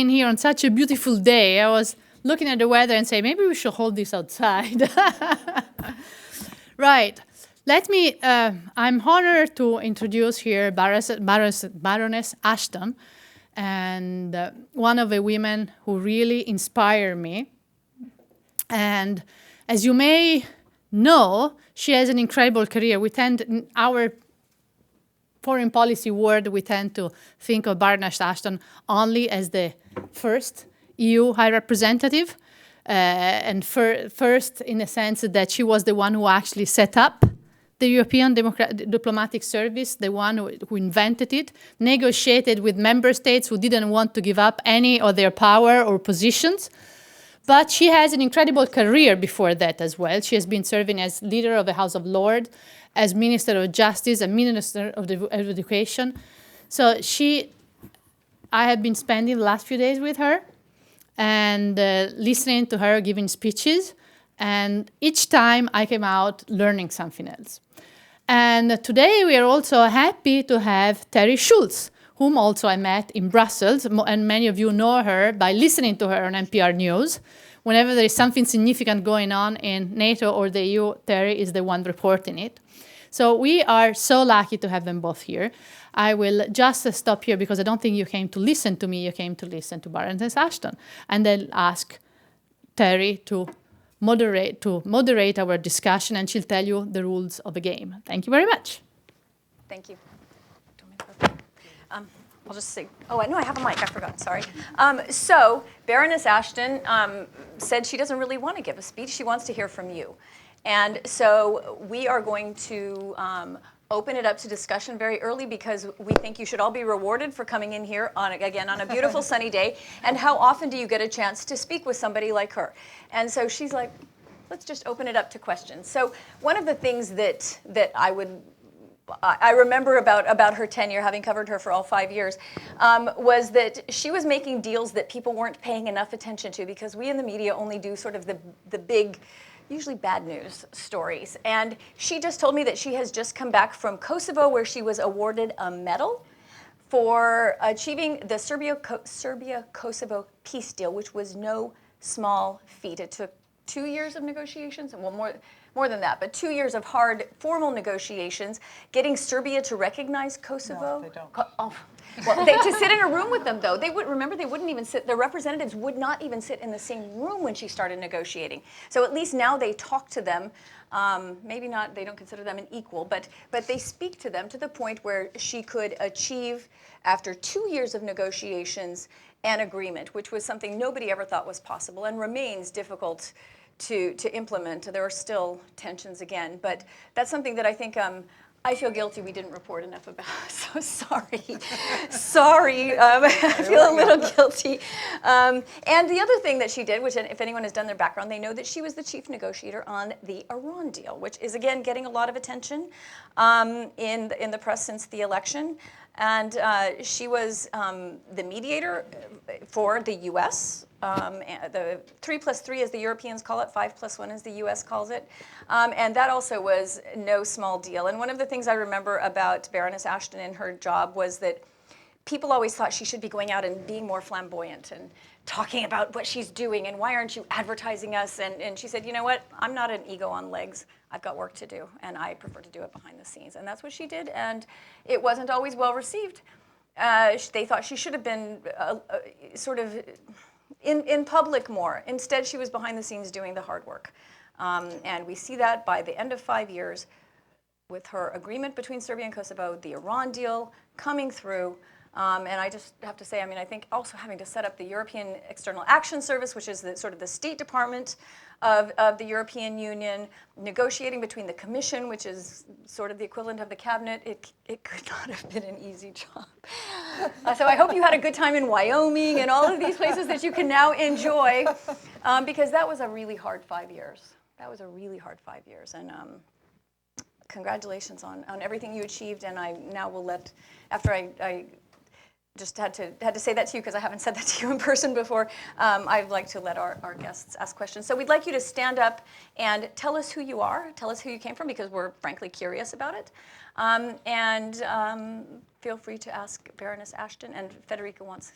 In here on such a beautiful day, I was looking at the weather and say, maybe we should hold this outside. Right. I'm honored to introduce here Baroness Ashton, and one of the women who really inspire me. And as you may know, she has an incredible career. In our foreign policy world, we tend to think of Baroness Ashton only as the first EU High Representative, and first in the sense that she was the one who actually set up the European Diplomatic Service, the one who invented it, negotiated with member states who didn't want to give up any of their power or positions. But she has an incredible career before that as well. She has been serving as leader of the House of Lords, as Minister of Justice, and Minister of Education. So I have been spending the last few days with her and listening to her giving speeches. And each time I came out learning something else. And today we are also happy to have Teri Shultz, whom also I met in Brussels, and many of you know her by listening to her on NPR News. Whenever there is something significant going on in NATO or the EU, Teri is the one reporting it. So we are so lucky to have them both here. I will just stop here because I don't think you came to listen to me, you came to listen to Baroness Ashton. And then ask Teri to moderate our discussion, and she'll tell you the rules of the game. Thank you very much. Thank you. I'll just say, oh, no, I have a mic, I forgot, sorry. So Baroness Ashton said she doesn't really want to give a speech, she wants to hear from you. And so we are going to open it up to discussion very early because we think you should all be rewarded for coming in here, again, on a beautiful sunny day. And how often do you get a chance to speak with somebody like her? And so she's like, let's just open it up to questions. So one of the things that I remember about her tenure, having covered her for all 5 years, was that she was making deals that people weren't paying enough attention to because we in the media only do sort of the big, usually bad news stories. And she just told me that she has just come back from Kosovo, where she was awarded a medal for achieving the Serbia-Kosovo peace deal, which was no small feat. It took 2 years of negotiations, and well, more than that, but 2 years of hard formal negotiations, getting Serbia to recognize Kosovo. No, they don't. Well, to sit in a room with them, though. They wouldn't even sit, their representatives would not even sit in the same room when she started negotiating. So at least now they talk to them. Maybe not, they don't consider them an equal, but they speak to them to the point where she could achieve, after 2 years of negotiations, an agreement, which was something nobody ever thought was possible and remains difficult to implement. There are still tensions again, but that's something that I think I feel guilty we didn't report enough about. So sorry. Sorry, I feel a little guilty. And the other thing that she did, which if anyone has done their background, they know that she was the chief negotiator on the Iran deal, which is, again, getting a lot of attention in the press since the election. And she was the mediator for the U.S., the 3+3 as the Europeans call it, 5+1 as the U.S. calls it. And that also was no small deal. And one of the things I remember about Baroness Ashton and her job was that people always thought she should be going out and being more flamboyant and talking about what she's doing and why aren't you advertising us? And she said, you know what, I'm not an ego on legs. I've got work to do, and I prefer to do it behind the scenes. And that's what she did, and it wasn't always well received. They thought she should have been sort of in public more. Instead, she was behind the scenes doing the hard work. And we see that by the end of 5 years with her agreement between Serbia and Kosovo, the Iran deal coming through. And I just have to say, I think also having to set up the European External Action Service, which is sort of the State Department of the European Union, negotiating between the Commission, which is sort of the equivalent of the cabinet, it could not have been an easy job. So I hope you had a good time in Wyoming and all of these places that you can now enjoy, because that was a really hard 5 years. That was a really hard 5 years. And congratulations on everything you achieved, and I now will let, after I just had to say that to you because I haven't said that to you in person before. I'd like to let our guests ask questions. So we'd like you to stand up and tell us who you are, tell us who you came from, because we're frankly curious about it. Feel free to ask Baroness Ashton, and Federica wants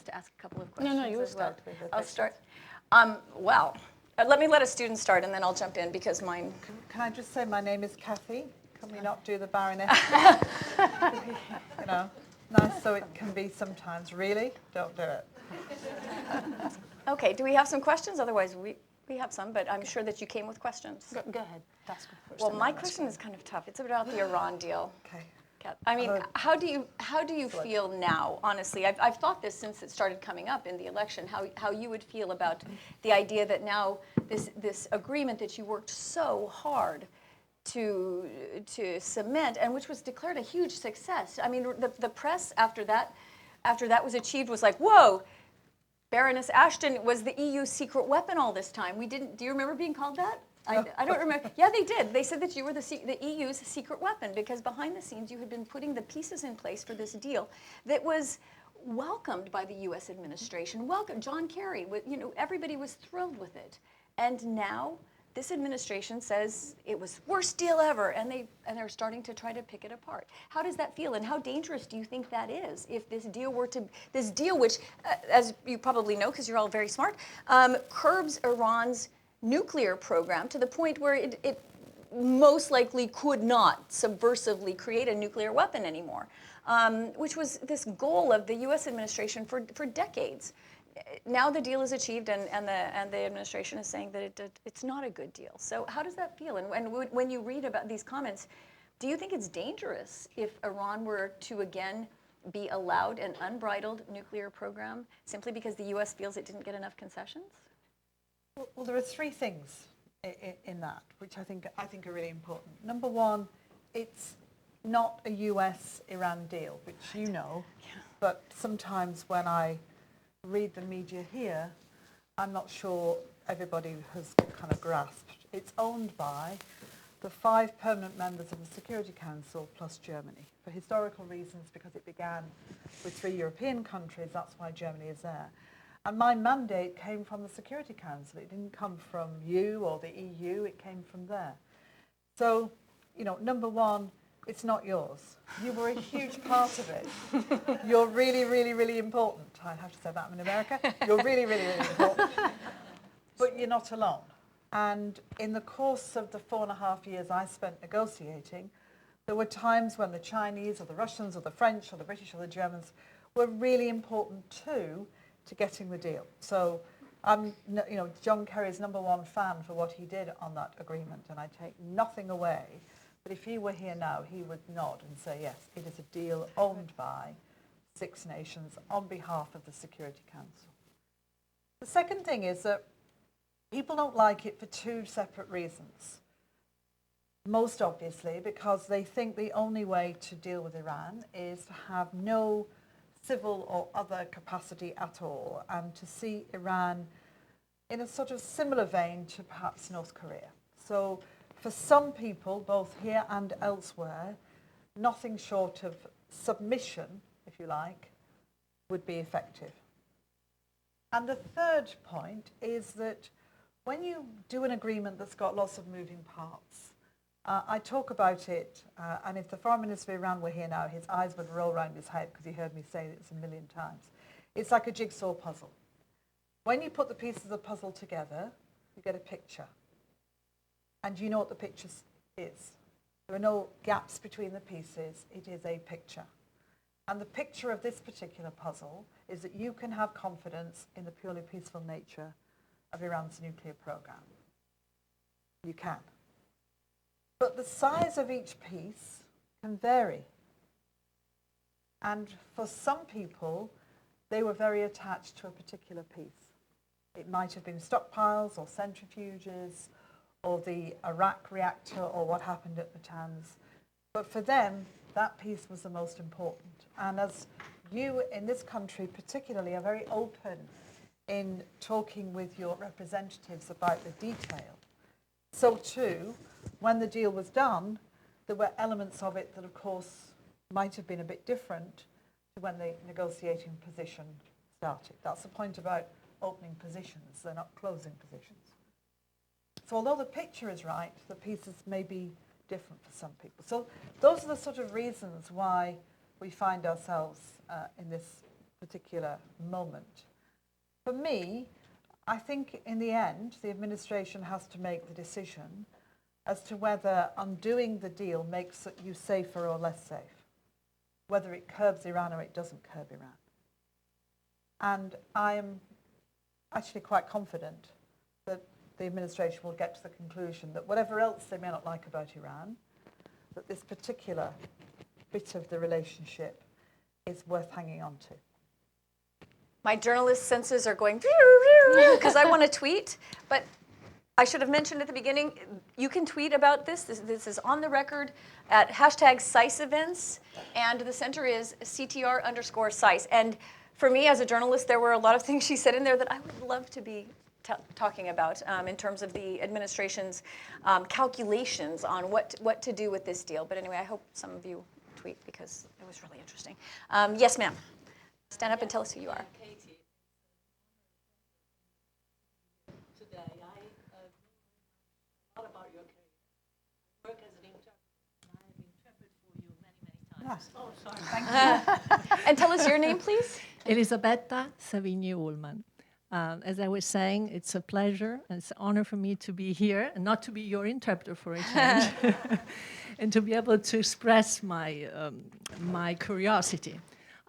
to ask a couple of questions. No, you as well. start with the I'll questions. start. Let a student start, and then I'll jump in because mine. Can I just say my name is Cathy? Can we not do the Baroness? You know, nice so it can be sometimes. Really? Don't do it. Okay, do we have some questions? Otherwise, we have some, but I'm sure that you came with questions. Go ahead. Ask her first. Well, my question is kind of tough. It's about the Iran deal. Okay. I mean, how do you feel now? Honestly, I've thought this since it started coming up in the election. How you would feel about the idea that now this agreement that you worked so hard to cement, and which was declared a huge success. I mean, the press after that was achieved was like, whoa, Baroness Ashton was the EU's secret weapon all this time. Do you remember being called that? I don't remember. Yeah, they did. They said that you were the EU's secret weapon because behind the scenes you had been putting the pieces in place for this deal that was welcomed by the U.S. administration. John Kerry, everybody was thrilled with it. And now this administration says it was worst deal ever, and they're starting to try to pick it apart. How does that feel, and how dangerous do you think that is if this deal, which, as you probably know because you're all very smart, curbs Iran's nuclear program to the point where it most likely could not subversively create a nuclear weapon anymore, which was this goal of the U.S. administration for decades. Now the deal is achieved, and the administration is saying that it's not a good deal. So how does that feel? And when you read about these comments, do you think it's dangerous if Iran were to again be allowed an unbridled nuclear program simply because the U.S. feels it didn't get enough concessions? Well, there are three things in that which I think are really important. Number one, it's not a US-Iran deal, which you know, but sometimes when I read the media here, I'm not sure everybody has kind of grasped. It's owned by the 5 permanent members of the Security Council plus Germany. For historical reasons, because it began with 3 European countries, that's why Germany is there. And my mandate came from the Security Council. It didn't come from you or the EU, it came from there. So, number one, it's not yours. You were a huge part of it. You're really, really, really important. I have to say that I'm in America. You're really, really, really important. But you're not alone. And in the course of the 4.5 years I spent negotiating, there were times when the Chinese or the Russians or the French or the British or the Germans were really important too to getting the deal. So I'm, John Kerry's #1 fan for what he did on that agreement, and I take nothing away. But if he were here now, he would nod and say, yes, it is a deal owned by 6 nations on behalf of the Security Council. The second thing is that people don't like it for 2 separate reasons. Most obviously because they think the only way to deal with Iran is to have no civil or other capacity at all, and to see Iran in a sort of similar vein to perhaps North Korea. So for some people, both here and elsewhere, nothing short of submission, if you like, would be effective. And the third point is that when you do an agreement that's got lots of moving parts, I talk about it, and if the Foreign Minister of Iran were here now, his eyes would roll around his head because he heard me say this 1 million times. It's like a jigsaw puzzle. When you put the pieces of the puzzle together, you get a picture. And you know what the picture is. There are no gaps between the pieces. It is a picture. And the picture of this particular puzzle is that you can have confidence in the purely peaceful nature of Iran's nuclear program. You can. But the size of each piece can vary. And for some people, they were very attached to a particular piece. It might have been stockpiles or centrifuges or the Iraq reactor or what happened at Natanz. But for them, that piece was the most important. And as you in this country particularly are very open in talking with your representatives about the detail, so too, when the deal was done, there were elements of it that, of course, might have been a bit different, to when the negotiating position started. That's the point about opening positions. They're not closing positions. So although the picture is right, the pieces may be different for some people. So those are the sort of reasons why we find ourselves in this particular moment. For me, I think in the end, the administration has to make the decision as to whether undoing the deal makes you safer or less safe, whether it curbs Iran or it doesn't curb Iran. And I am actually quite confident that the administration will get to the conclusion that whatever else they may not like about Iran, that this particular bit of the relationship is worth hanging on to. My journalist senses are going because I want to tweet, but I should have mentioned at the beginning, you can tweet about this. This is on the record at hashtag SAIS events, and the center is CTR_SAIS. And for me as a journalist, there were a lot of things she said in there that I would love to be talking about in terms of the administration's calculations on what to do with this deal. But anyway, I hope some of you tweet because it was really interesting. Yes, ma'am. Stand up and tell us who you are. Katie, today I know a lot about your career. I work as an interpreter, and I have interpreted for you many times. Yeah. Oh, sorry. Thank you. And tell us your name, please. Elisabetta Savigny-Ullman. As I was saying, it's a pleasure and it's an honor for me to be here and not to be your interpreter for a change, and to be able to express my my curiosity.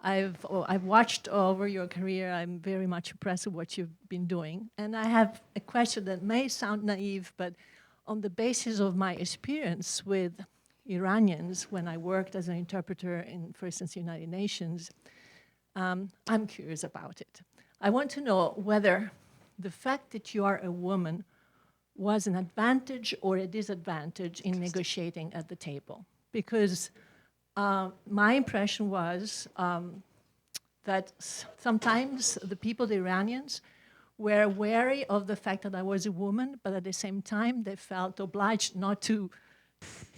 I've watched over your career. I'm very much impressed with what you've been doing. And I have a question that may sound naive, but on the basis of my experience with Iranians when I worked as an interpreter in, for instance, the United Nations, I'm curious about it. I want to know whether the fact that you are a woman was an advantage or a disadvantage in negotiating at the table. Because my impression was that sometimes the people, the Iranians, were wary of the fact that I was a woman, but at the same time, they felt obliged not to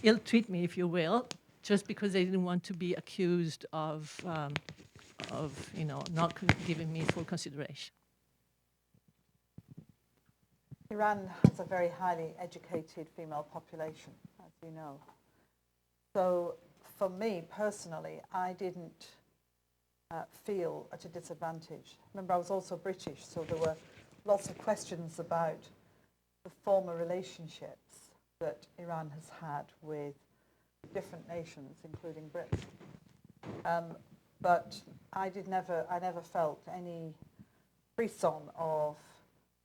ill-treat me, if you will, just because they didn't want to be accused of not giving me full consideration. Iran has a very highly educated female population, as you know. So for me personally, I didn't feel at a disadvantage. Remember, I was also British, so there were lots of questions about the former relationships that Iran has had with different nations, including Britain. But I never felt any frisson of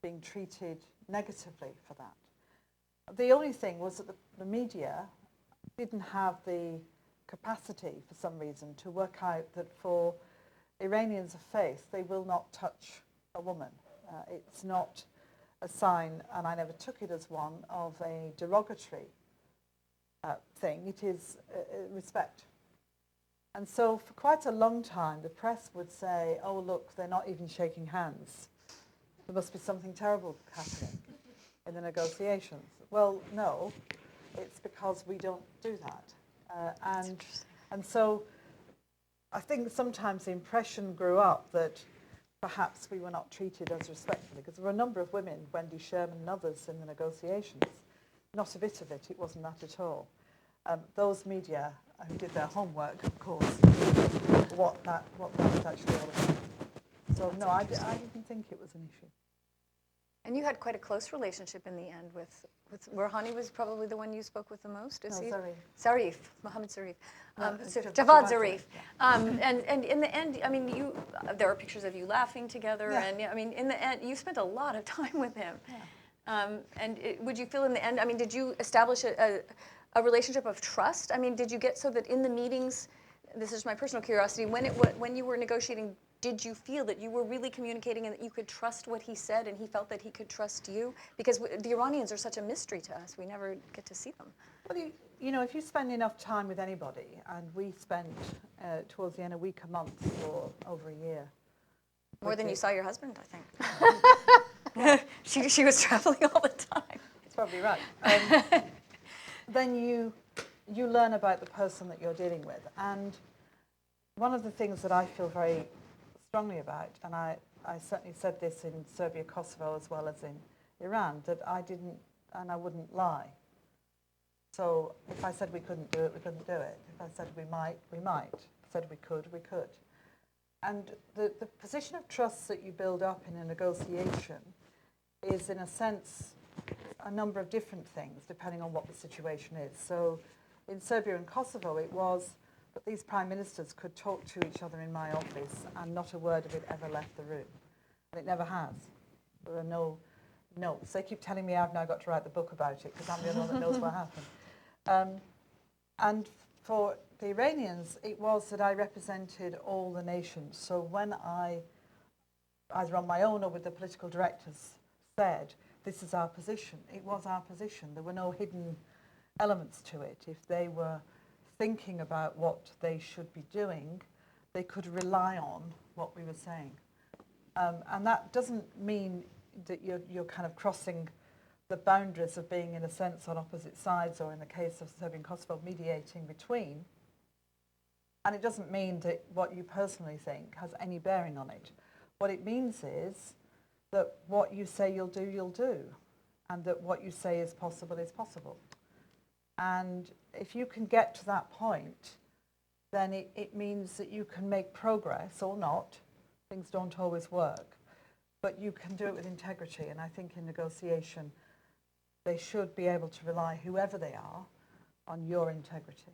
being treated negatively for that. The only thing was that the media didn't have the capacity, for some reason, to work out that for Iranians of faith, they will not touch a woman. It's not a sign, and I never took it as one, of a derogatory thing. It is respect. And so for quite a long time, the press would say, oh, look, they're not even shaking hands. There must be something terrible happening in the negotiations. Well, no, it's because we don't do that. And so I think sometimes the impression grew up that perhaps we were not treated as respectfully, because there were a number of women, Wendy Sherman and others, in the negotiations. Not a bit of it, it wasn't that at all. Those media who did their homework, of course, what that was actually all about. So no, I didn't think it was an issue. And you had quite a close relationship in the end with Rouhani was probably the one you spoke with the most, is he? Zarif. Zarif, Mohammed Zarif. Javad Zarif. Yeah. And in the end, I mean, there are pictures of you laughing together, Yeah. and I mean, in the end, you spent a lot of time with him. Yeah. Would you feel in the end, I mean, did you establish a relationship of trust? I mean, did you get so that in the meetings, this is my personal curiosity, when you were negotiating, did you feel that you were really communicating and that you could trust what he said and he felt that he could trust you? Because the Iranians are such a mystery to us. We never get to see them. Well, you know, if you spend enough time with anybody, and we spent towards the end a week, a month, or over a year. More than you saw your husband, I think. She was traveling all the time. That's probably right. Then you learn about the person that you're dealing with. And one of the things that I feel very strongly about, and I certainly said this in Serbia, Kosovo, as well as in Iran, that I didn't and I wouldn't lie. So if I said we couldn't do it, we couldn't do it. If I said we might, we might. If I said we could, we could. And the position of trust that you build up in a negotiation is, in a sense, a number of different things, depending on what the situation is. So in Serbia and Kosovo, it was that these prime ministers could talk to each other in my office and not a word of it ever left the room. And it never has. There are no notes. They keep telling me I've now got to write the book about it because I'm the only one that knows what happened. And for the Iranians, it was that I represented all the nations. So when I, either on my own or with the political directors, said, this is our position, it was our position. There were no hidden elements to it. If they were thinking about what they should be doing, they could rely on what we were saying. And that doesn't mean that you're kind of crossing the boundaries of being, in a sense, on opposite sides, or in the case of Serbia and Kosovo, mediating between. And it doesn't mean that what you personally think has any bearing on it. What it means is that what you say you'll do, and that what you say is possible is possible. And if you can get to that point, then it means that you can make progress or not. Things don't always work, but you can do it with integrity. And I think in negotiation, they should be able to rely, whoever they are, on your integrity.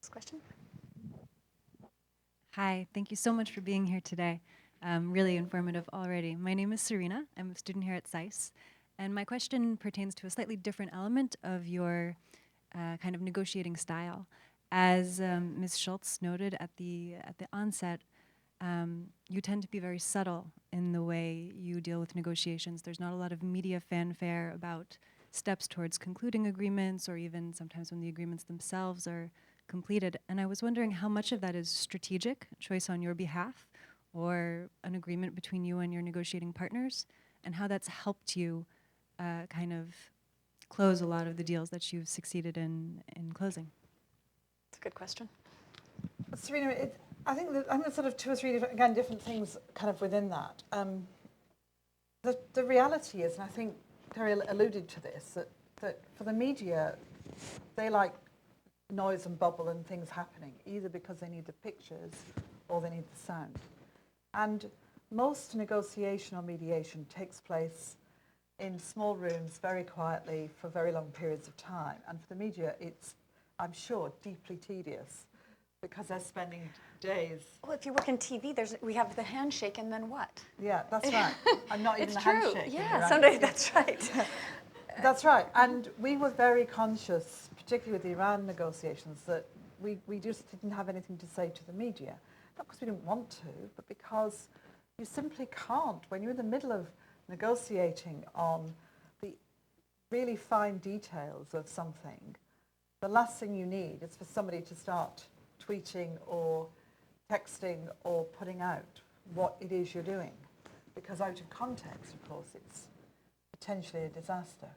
Next question. Hi, thank you so much for being here today. Really informative already. My name is Serena. I'm a student here at SAIS. And my question pertains to a slightly different element of your kind of negotiating style. As Ms. Shultz noted at the onset, you tend to be very subtle in the way you deal with negotiations. There's not a lot of media fanfare about steps towards concluding agreements, or even sometimes when the agreements themselves are completed. And I was wondering how much of that is strategic, choice on your behalf, or an agreement between you and your negotiating partners, and how that's helped you kind of close a lot of the deals that you've succeeded in closing. That's a good question. Serena, I think there's sort of two or three different things kind of within that. The reality is, and I think Teri alluded to this, that for the media, they like noise and bubble and things happening, either because they need the pictures or they need the sound. And most negotiation or mediation takes place in small rooms, very quietly, for very long periods of time. And for the media, it's, I'm sure, deeply tedious, because they're spending days. Well, if you work in TV, we have the handshake, and then what? Yeah, that's right. I'm not even It's the true. handshake. Yeah, sometimes that's right. That's right. And we were very conscious, particularly with the Iran negotiations, that we just didn't have anything to say to the media. Not because we didn't want to, but because you simply can't. When you're in the middle of negotiating on the really fine details of something, the last thing you need is for somebody to start tweeting or texting or putting out what it is you're doing. Because out of context, of course, it's potentially a disaster.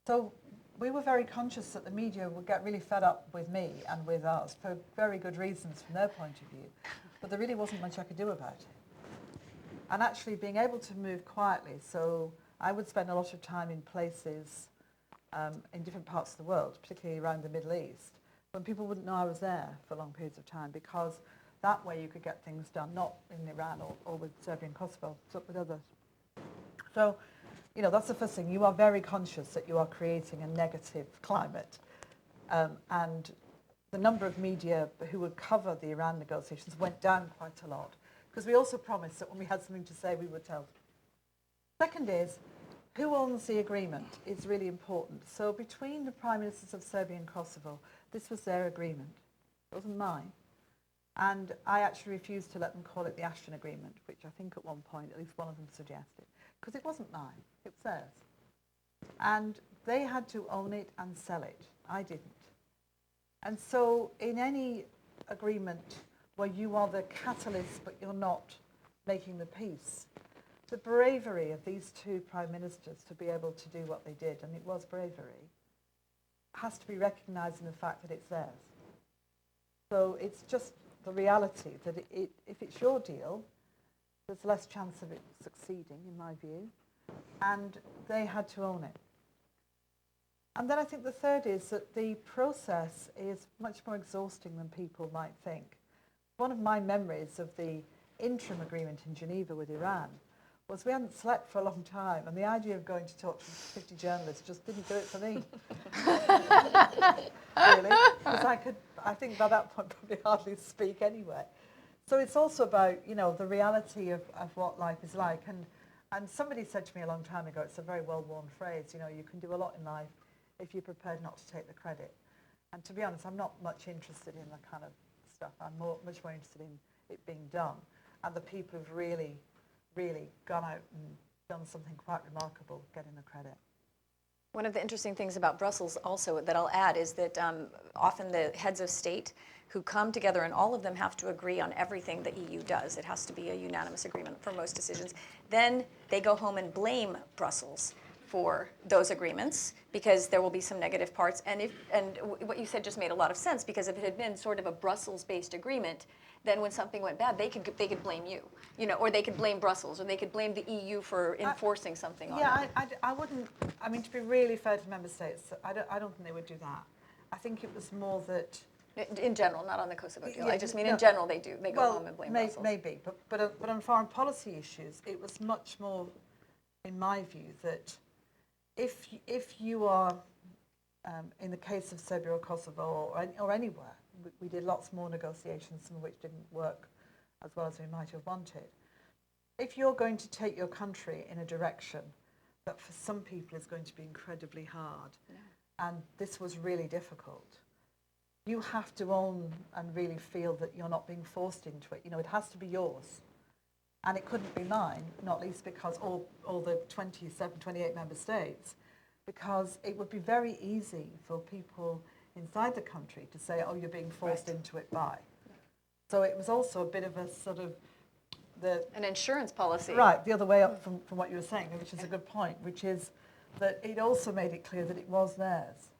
So we were very conscious that the media would get really fed up with me and with us for very good reasons from their point of view. But there really wasn't much I could do about it. And actually being able to move quietly, so I would spend a lot of time in places in different parts of the world, particularly around the Middle East, when people wouldn't know I was there for long periods of time, because that way you could get things done, not in Iran or with Serbia and Kosovo, but with others. So, you know, that's the first thing. You are very conscious that you are creating a negative climate. And the number of media who would cover the Iran negotiations went down quite a lot, because we also promised that when we had something to say, we would tell. Second is, who owns the agreement is really important. So between the Prime Ministers of Serbia and Kosovo, this was their agreement. It wasn't mine. And I actually refused to let them call it the Ashton Agreement, which I think at one point, at least one of them suggested, because it wasn't mine, it was theirs. And they had to own it and sell it. I didn't. And so in any agreement where you are the catalyst but you're not making the peace, the bravery of these two prime ministers to be able to do what they did, and it was bravery, has to be recognised in the fact that it's theirs. So it's just the reality that if it's your deal, there's less chance of it succeeding, in my view, and they had to own it. And then I think the third is that the process is much more exhausting than people might think. One of my memories of the interim agreement in Geneva with Iran was we hadn't slept for a long time, and the idea of going to talk to 50 journalists just didn't do it for me. Really, because I think by that point probably hardly speak anyway. So it's also about, you know, the reality of what life is like. And somebody said to me a long time ago, it's a very well-worn phrase, you know, you can do a lot in life if you're prepared not to take the credit. And to be honest, I'm not much interested in that kind of stuff. I'm much more interested in it being done. And the people who've really, really gone out and done something quite remarkable getting the credit. One of the interesting things about Brussels also that I'll add is that often the heads of state who come together, and all of them have to agree on everything the EU does. It has to be a unanimous agreement for most decisions. Then they go home and blame Brussels for those agreements because there will be some negative parts. And what you said just made a lot of sense, because if it had been sort of a Brussels-based agreement, then when something went bad, they could blame you, you know, or they could blame Brussels, or they could blame the EU for enforcing something on it. I wouldn't. I mean, to be really fair to member states, I don't think they would do that. I think it was more that. In general, not on the Kosovo deal. Yeah, I just mean no, in general they do. They go home and blame Brussels. Maybe, but on foreign policy issues, it was much more, in my view, that if you are, in the case of Serbia or Kosovo or anywhere, we did lots more negotiations, some of which didn't work as well as we might have wanted. If you're going to take your country in a direction that for some people is going to be incredibly hard, and this was really difficult, you have to own and really feel that you're not being forced into it. You know, it has to be yours. And it couldn't be mine, not least because all the 27, 28 member states, because it would be very easy for people inside the country to say, oh, you're being forced into it by. So it was also a bit of a sort of an insurance policy. Right, the other way up from what you were saying, which is a good point, which is that it also made it clear that it was theirs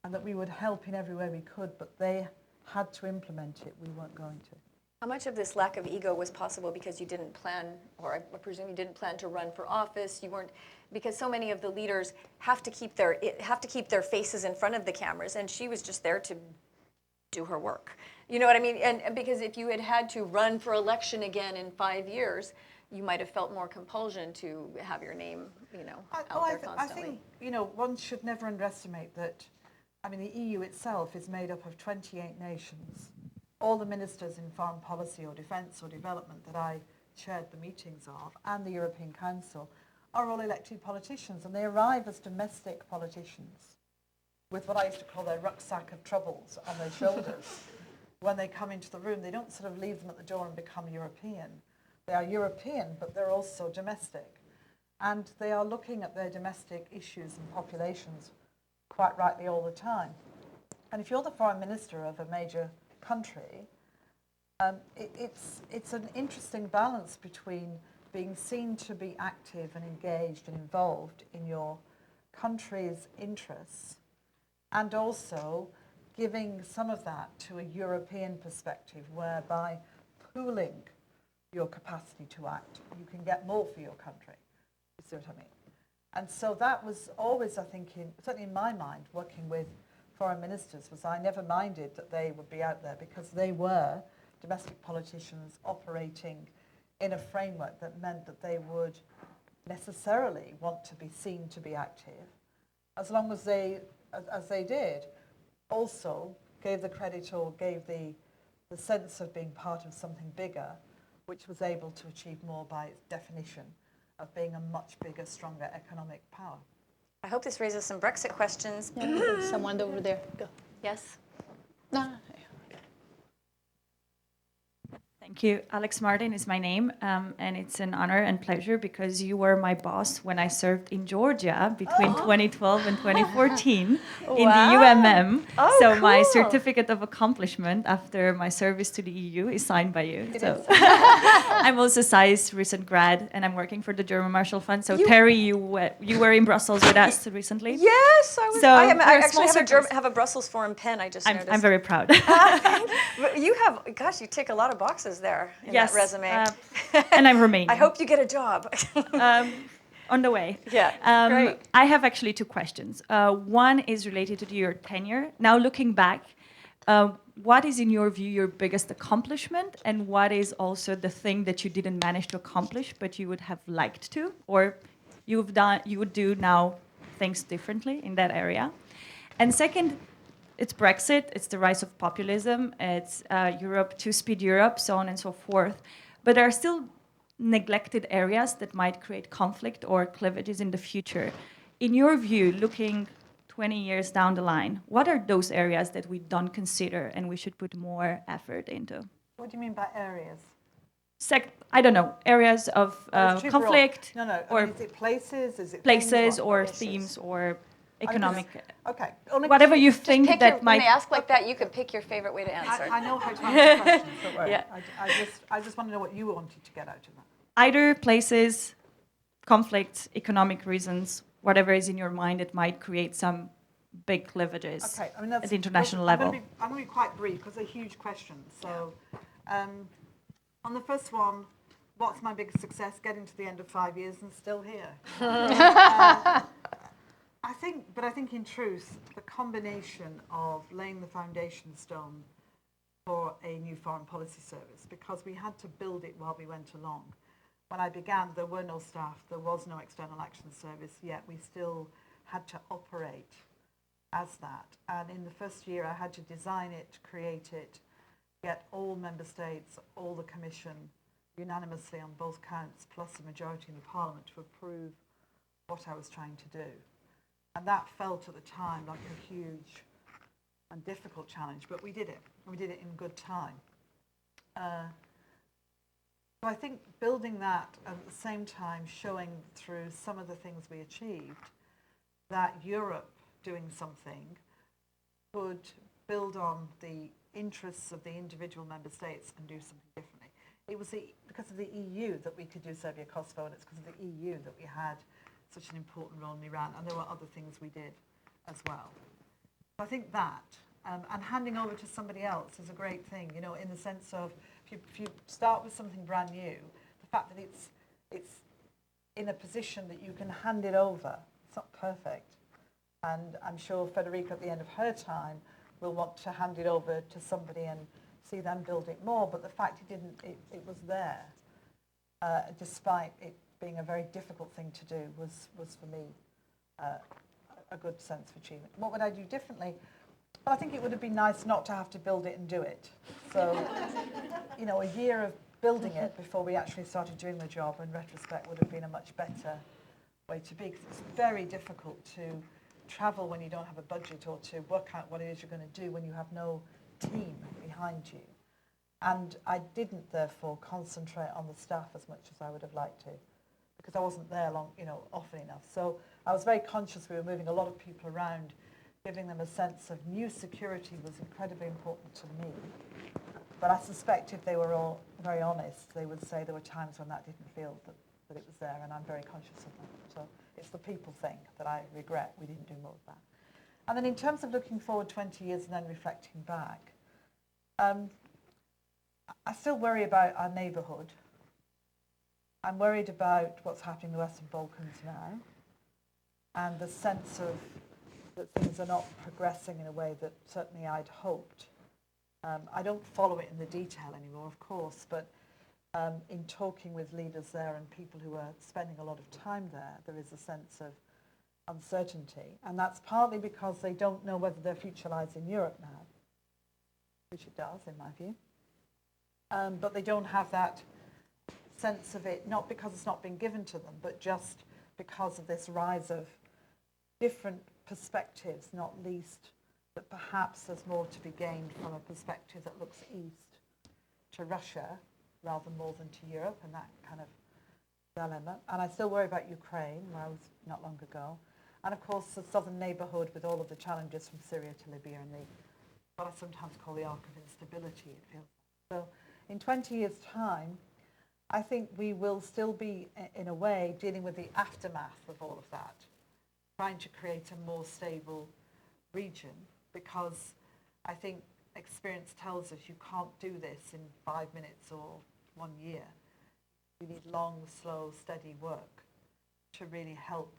and that we would help in every way we could, but they had to implement it. We weren't going to. How much of this lack of ego was possible because you didn't plan, or I presume you didn't plan to run for office? You weren't, because so many of the leaders have to keep their faces in front of the cameras, and she was just there to do her work. You know what I mean? And because if you had to run for election again in 5 years, you might have felt more compulsion to have your name, you know, out there constantly. I think, you know, one should never underestimate that. I mean, the EU itself is made up of 28 nations. All the ministers in foreign policy or defence or development that I chaired the meetings of, and the European Council, are all elected politicians, and they arrive as domestic politicians with what I used to call their rucksack of troubles on their shoulders. When they come into the room, they don't sort of leave them at the door and become European. They are European, but they're also domestic. And they are looking at their domestic issues and populations quite rightly all the time. And if you're the foreign minister of a major country, it's an interesting balance between being seen to be active and engaged and involved in your country's interests, and also giving some of that to a European perspective, whereby pooling your capacity to act, you can get more for your country. You see what I mean? And so that was always, I think, certainly in my mind, working with foreign ministers, was I never minded that they would be out there, because they were domestic politicians operating in a framework that meant that they would necessarily want to be seen to be active, as long as they did, also gave the credit or gave the sense of being part of something bigger, which was able to achieve more by its definition of being a much bigger, stronger economic power. I hope this raises some Brexit questions. Yeah, someone over there. Go. Yes? No. Thank Thank you. Alex Martin is my name, and it's an honor and pleasure because you were my boss when I served in Georgia between 2012 and 2014 in the UMM. So my certificate of accomplishment after my service to the EU is signed by you. So I'm also SAIS recent grad, and I'm working for the German Marshall Fund. So Teri, you were in Brussels with us recently. Yes, I was. So I actually have a Brussels forum pen. I just noticed. I'm very proud. But you have, gosh, you tick a lot of boxes there in that resume. And I'm Romanian. I hope you get a job. On the way. Yeah, great. I have actually two questions. One is related to your tenure. Now looking back, what is in your view your biggest accomplishment, and what is also the thing that you didn't manage to accomplish but you would have liked to, or you would do now things differently in that area? And second, it's Brexit, it's the rise of populism, it's Europe, two-speed Europe, so on and so forth. But there are still neglected areas that might create conflict or cleavages in the future. In your view, looking 20 years down the line, what are those areas that we don't consider and we should put more effort into? What do you mean by areas? I don't know, areas of conflict. No. Or is it places? Is it places things? or themes or economic? Okay. Whatever you think that might. When they ask like that, you could pick your favorite way to answer. I know how to answer questions, don't worry. Yeah. I just want to know what you wanted to get out of that. Either places, conflicts, economic reasons, whatever is in your mind that might create some big cleavages at the international level. I'm going to be quite brief because they're huge questions. So on the first one, what's my biggest success? Getting to the end of 5 years and still here. I think in truth, the combination of laying the foundation stone for a new foreign policy service, because we had to build it while we went along. When I began, there were no staff, there was no external action service, yet we still had to operate as that. And in the first year, I had to design it, create it, get all member states, all the Commission, unanimously on both counts, plus a majority in the Parliament to approve what I was trying to do. And that felt at the time like a huge and difficult challenge, but we did it, and we did it in good time. So I think building that and at the same time showing through some of the things we achieved that Europe doing something could build on the interests of the individual member states and do something differently. It was because of the EU that we could do Serbia, Kosovo, and it's because of the EU that we had such an important role in Iran, and there were other things we did as well. So I think that, and handing over to somebody else is a great thing, you know, in the sense of if you start with something brand new, the fact that it's in a position that you can hand it over, it's not perfect. And I'm sure Federica at the end of her time will want to hand it over to somebody and see them build it more, but the fact it was there, despite it being a very difficult thing to do, was for me a good sense of achievement. What would I do differently? Well, I think it would have been nice not to have to build it and do it. So, you know, a year of building it before we actually started doing the job, in retrospect, would have been a much better way to be, because it's very difficult to travel when you don't have a budget, or to work out what it is you're going to do when you have no team behind you. And I didn't, therefore, concentrate on the staff as much as I would have liked to, because I wasn't there often enough. So I was very conscious we were moving a lot of people around, giving them a sense of new security was incredibly important to me. But I suspect if they were all very honest, they would say there were times when that didn't feel that it was there, and I'm very conscious of that. So it's the people thing that I regret we didn't do more of that. And then in terms of looking forward 20 years and then reflecting back, I still worry about our neighbourhood. I'm worried about what's happening in the Western Balkans now, and the sense of that things are not progressing in a way that certainly I'd hoped. I don't follow it in the detail anymore, of course, but in talking with leaders there and people who are spending a lot of time there, there is a sense of uncertainty. And that's partly because they don't know whether their future lies in Europe now, which it does, in my view. But they don't have that sense of it, not because it's not been given to them, but just because of this rise of different perspectives, not least that perhaps there's more to be gained from a perspective that looks east to Russia rather more than to Europe, and that kind of dilemma. And I still worry about Ukraine, where I was not long ago. And of course, the southern neighbourhood with all of the challenges from Syria to Libya and what I sometimes call the arc of instability, it feels. So in 20 years' time, I think we will still be, in a way, dealing with the aftermath of all of that, trying to create a more stable region, because I think experience tells us you can't do this in 5 minutes or 1 year. You need long, slow, steady work to really help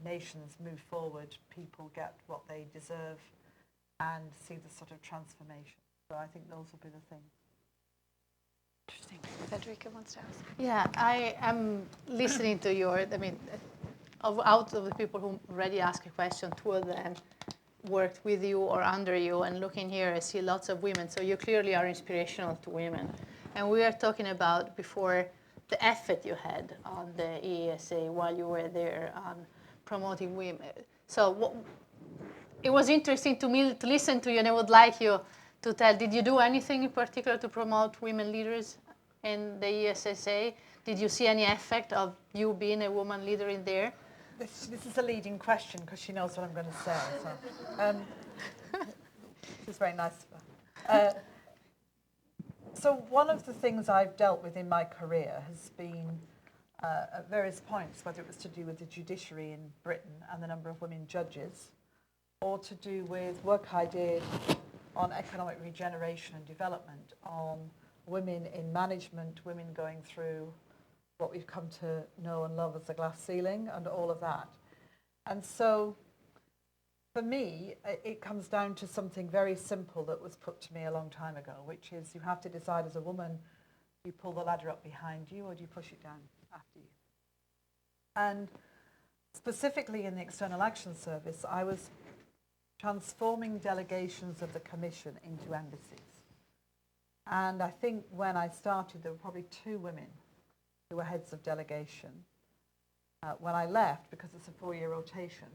nations move forward, people get what they deserve, and see the sort of transformation. So I think those will be the things. Interesting. Federica wants to ask. Yeah, I am listening to your, out of the people who already asked a question, 2 of them worked with you or under you, and looking here, I see lots of women. So you clearly are inspirational to women. And we were talking about before the effort you had on the ESA while you were there on promoting women. So it was interesting to me to listen to you, and I would like you to tell, did you do anything in particular to promote women leaders in the ESSA? Did you see any effect of you being a woman leader in there? This is a leading question because she knows what I'm going to say. So, this is very nice of her. So one of the things I've dealt with in my career has been at various points, whether it was to do with the judiciary in Britain and the number of women judges, or to do with work I did on economic regeneration and development, on women in management, women going through what we've come to know and love as the glass ceiling and all of that. And so for me, it comes down to something very simple that was put to me a long time ago, which is you have to decide as a woman, do you pull the ladder up behind you or do you push it down after you? And specifically in the External Action Service, I was transforming delegations of the Commission into embassies. And I think when I started, there were probably 2 women who were heads of delegation. When I left, because it's a 4-year rotation,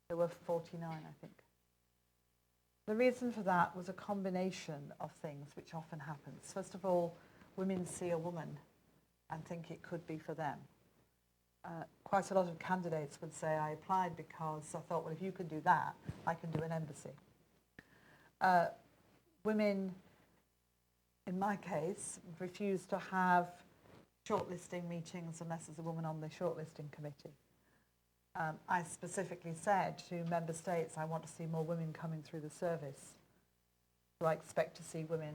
there were 49, I think. The reason for that was a combination of things which often happens. First of all, women see a woman and think it could be for them. Quite a lot of candidates would say, I applied because I thought, well, if you can do that, I can do an embassy. Women, in my case, refused to have shortlisting meetings unless there's a woman on the shortlisting committee. I specifically said to member states, I want to see more women coming through the service. So I expect to see women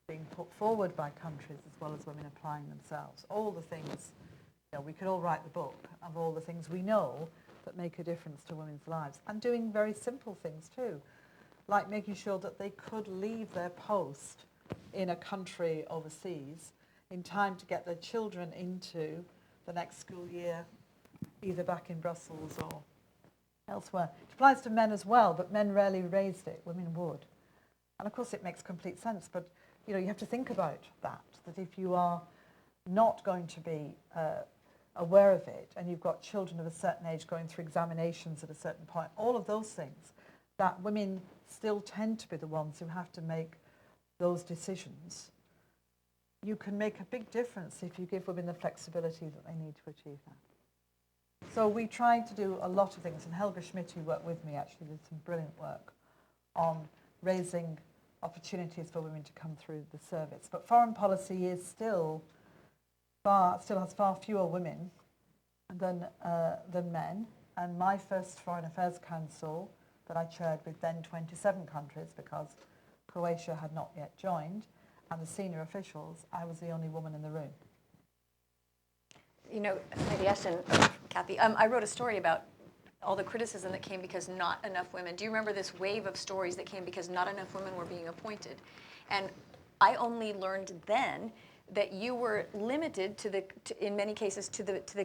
being put forward by countries as well as women applying themselves. All the things, we could all write the book of all the things we know that make a difference to women's lives. And doing very simple things too, like making sure that they could leave their post in a country overseas in time to get their children into the next school year, either back in Brussels or elsewhere. It applies to men as well, but men rarely raised it, women would. And of course it makes complete sense, but you have to think about that if you are not going to be aware of it, and you've got children of a certain age going through examinations at a certain point, all of those things, that women still tend to be the ones who have to make those decisions. You can make a big difference if you give women the flexibility that they need to achieve that. So we tried to do a lot of things, and Helga Schmidt, who worked with me, actually did some brilliant work on raising opportunities for women to come through the service. But foreign policy is still has far fewer women than men. And my first Foreign Affairs Council that I chaired with then 27 countries, because Croatia had not yet joined, and the senior officials, I was the only woman in the room. Lady Ashton, Cathy, I wrote a story about all the criticism that came because not enough women. Do you remember this wave of stories that came because not enough women were being appointed? And I only learned then that you were limited in many cases to the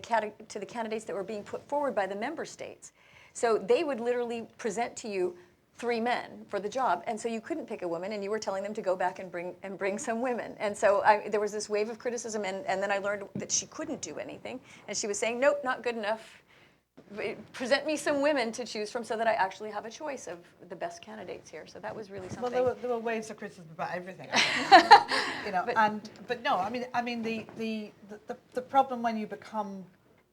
candidates that were being put forward by the member states. So they would literally present to you 3 men for the job, and so you couldn't pick a woman, and you were telling them to go back and bring some women. And so there was this wave of criticism, and then I learned that she couldn't do anything, and she was saying, nope, not good enough. present me some women to choose from so that I actually have a choice of the best candidates here. So that was really something. Well, there were waves of criticism about everything, you know. But no, I mean the problem when you become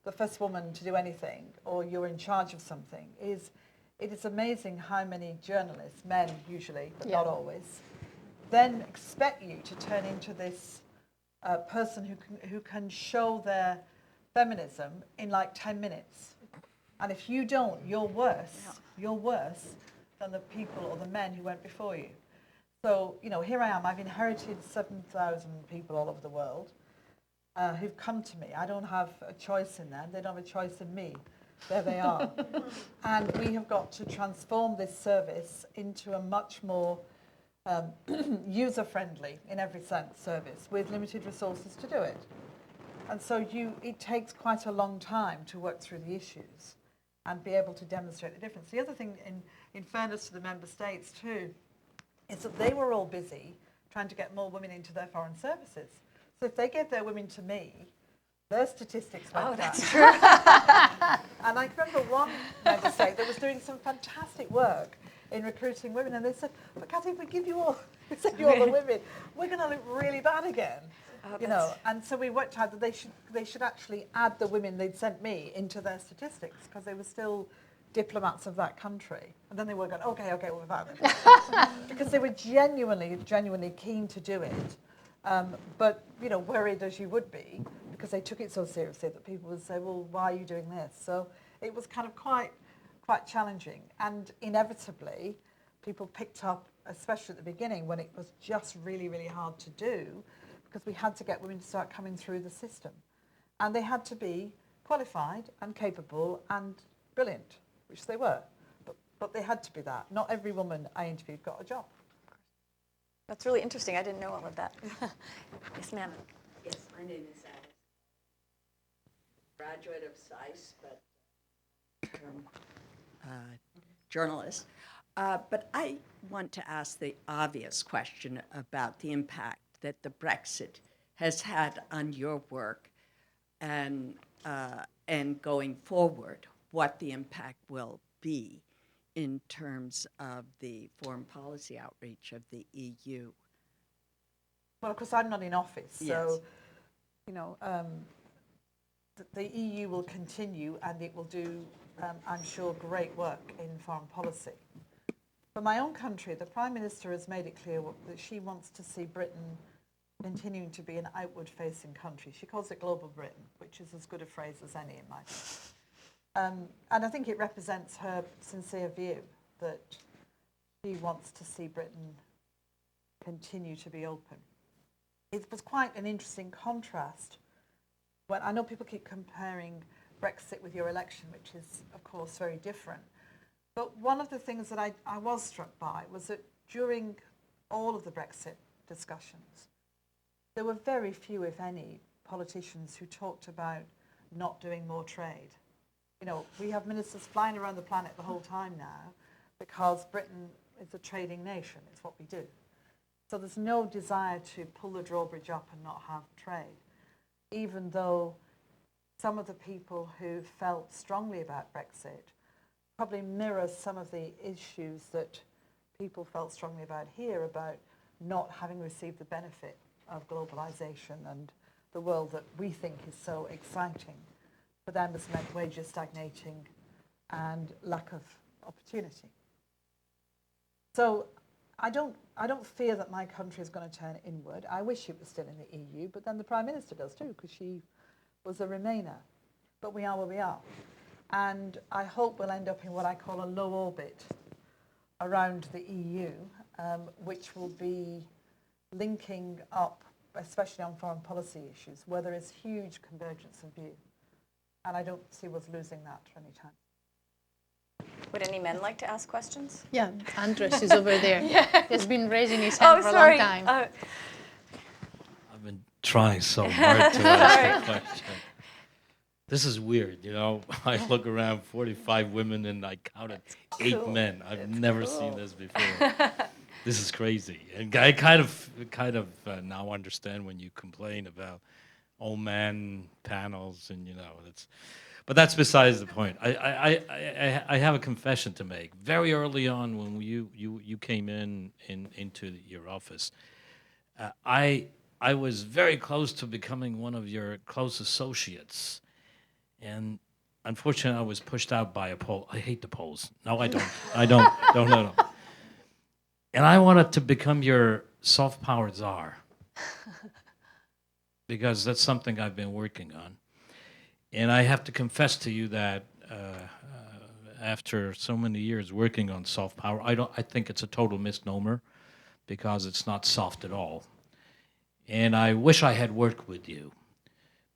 the first woman to do anything or you're in charge of something is it is amazing how many journalists, men usually, but not always, then expect you to turn into this person who can show their feminism in like 10 minutes. And if you don't, you're worse. You're worse than the people or the men who went before you. So, you know, here I am. I've inherited 7,000 people all over the world who've come to me. I don't have a choice in them. They don't have a choice in me. There they are. And we have got to transform this service into a much more user-friendly, in every sense, service with limited resources to do it. And so it takes quite a long time to work through the issues and be able to demonstrate the difference. The other thing, in fairness to the member states too, is that they were all busy trying to get more women into their foreign services. So if they gave their women to me, their statistics went down. That's true. And I remember one member state that was doing some fantastic work in recruiting women, and they said, but Cathy, if we give you all, we send you all the women, we're going to look really bad again. You know, and so we worked out that they should actually add the women they'd sent me into their statistics because they were still diplomats of that country. And then they were going, okay, we'll have it. Because they were genuinely keen to do it. But, you know, worried as you would be because they took it so seriously that people would say, well, why are you doing this? So it was kind of quite challenging. And inevitably, people picked up, especially at the beginning when it was just really, really hard to do, because we had to get women to start coming through the system. And they had to be qualified and capable and brilliant, which they were. But they had to be that. Not every woman I interviewed got a job. That's really interesting. I didn't know all of that. Yes, ma'am. Yes, my name is Alice. Graduate of SAIS, but journalist. But I want to ask the obvious question about the impact that the Brexit has had on your work and going forward, what the impact will be in terms of the foreign policy outreach of the EU. Well, of course, I'm not in office, Yes. so, you know, the EU will continue and it will do, I'm sure, great work in foreign policy. For my own country, the Prime Minister has made it clear that she wants to see Britain continuing to be an outward-facing country. She calls it Global Britain, which is as good a phrase as any in my view. And I think it represents her sincere view that she wants to see Britain continue to be open. It was quite an interesting contrast. When I know people keep comparing Brexit with your election, which is, of course, very different. But one of the things that I was struck by was that during all of the Brexit discussions, there were very few, if any, politicians who talked about not doing more trade. You know, we have ministers flying around the planet the whole time now because Britain is a trading nation. It's what we do. So there's no desire to pull the drawbridge up and not have trade, even though some of the people who felt strongly about Brexit probably mirrors some of the issues that people felt strongly about here, about not having received the benefit of globalization and the world that we think is so exciting. For them, it's meant wages stagnating and lack of opportunity. So I don't fear that my country is going to turn inward. I wish it was still in the EU, but then the Prime Minister does too, because she was a Remainer. But we are where we are. And I hope we'll end up in what I call a low orbit around the EU, which will be linking up, especially on foreign policy issues, where there is huge convergence of view. And I don't see us losing that any time. Would any men like to ask questions? Yeah, Andres is over there. He's been raising his hand for a long time. I've been trying so hard to ask the question. This is weird, you know. I look around, 45 women, and I counted 8 men. I've never seen this before. This is crazy, and I kind of now understand when you complain about all man panels, and you know, it's. But that's besides the point. I have a confession to make. Very early on, when you came into your office, I was very close to becoming one of your close associates, and unfortunately, I was pushed out by a poll. I hate the polls. No, I don't. I don't know them. And I wanted to become your soft power czar because that's something I've been working on. And I have to confess to you that after so many years working on soft power, I think it's a total misnomer because it's not soft at all. And I wish I had worked with you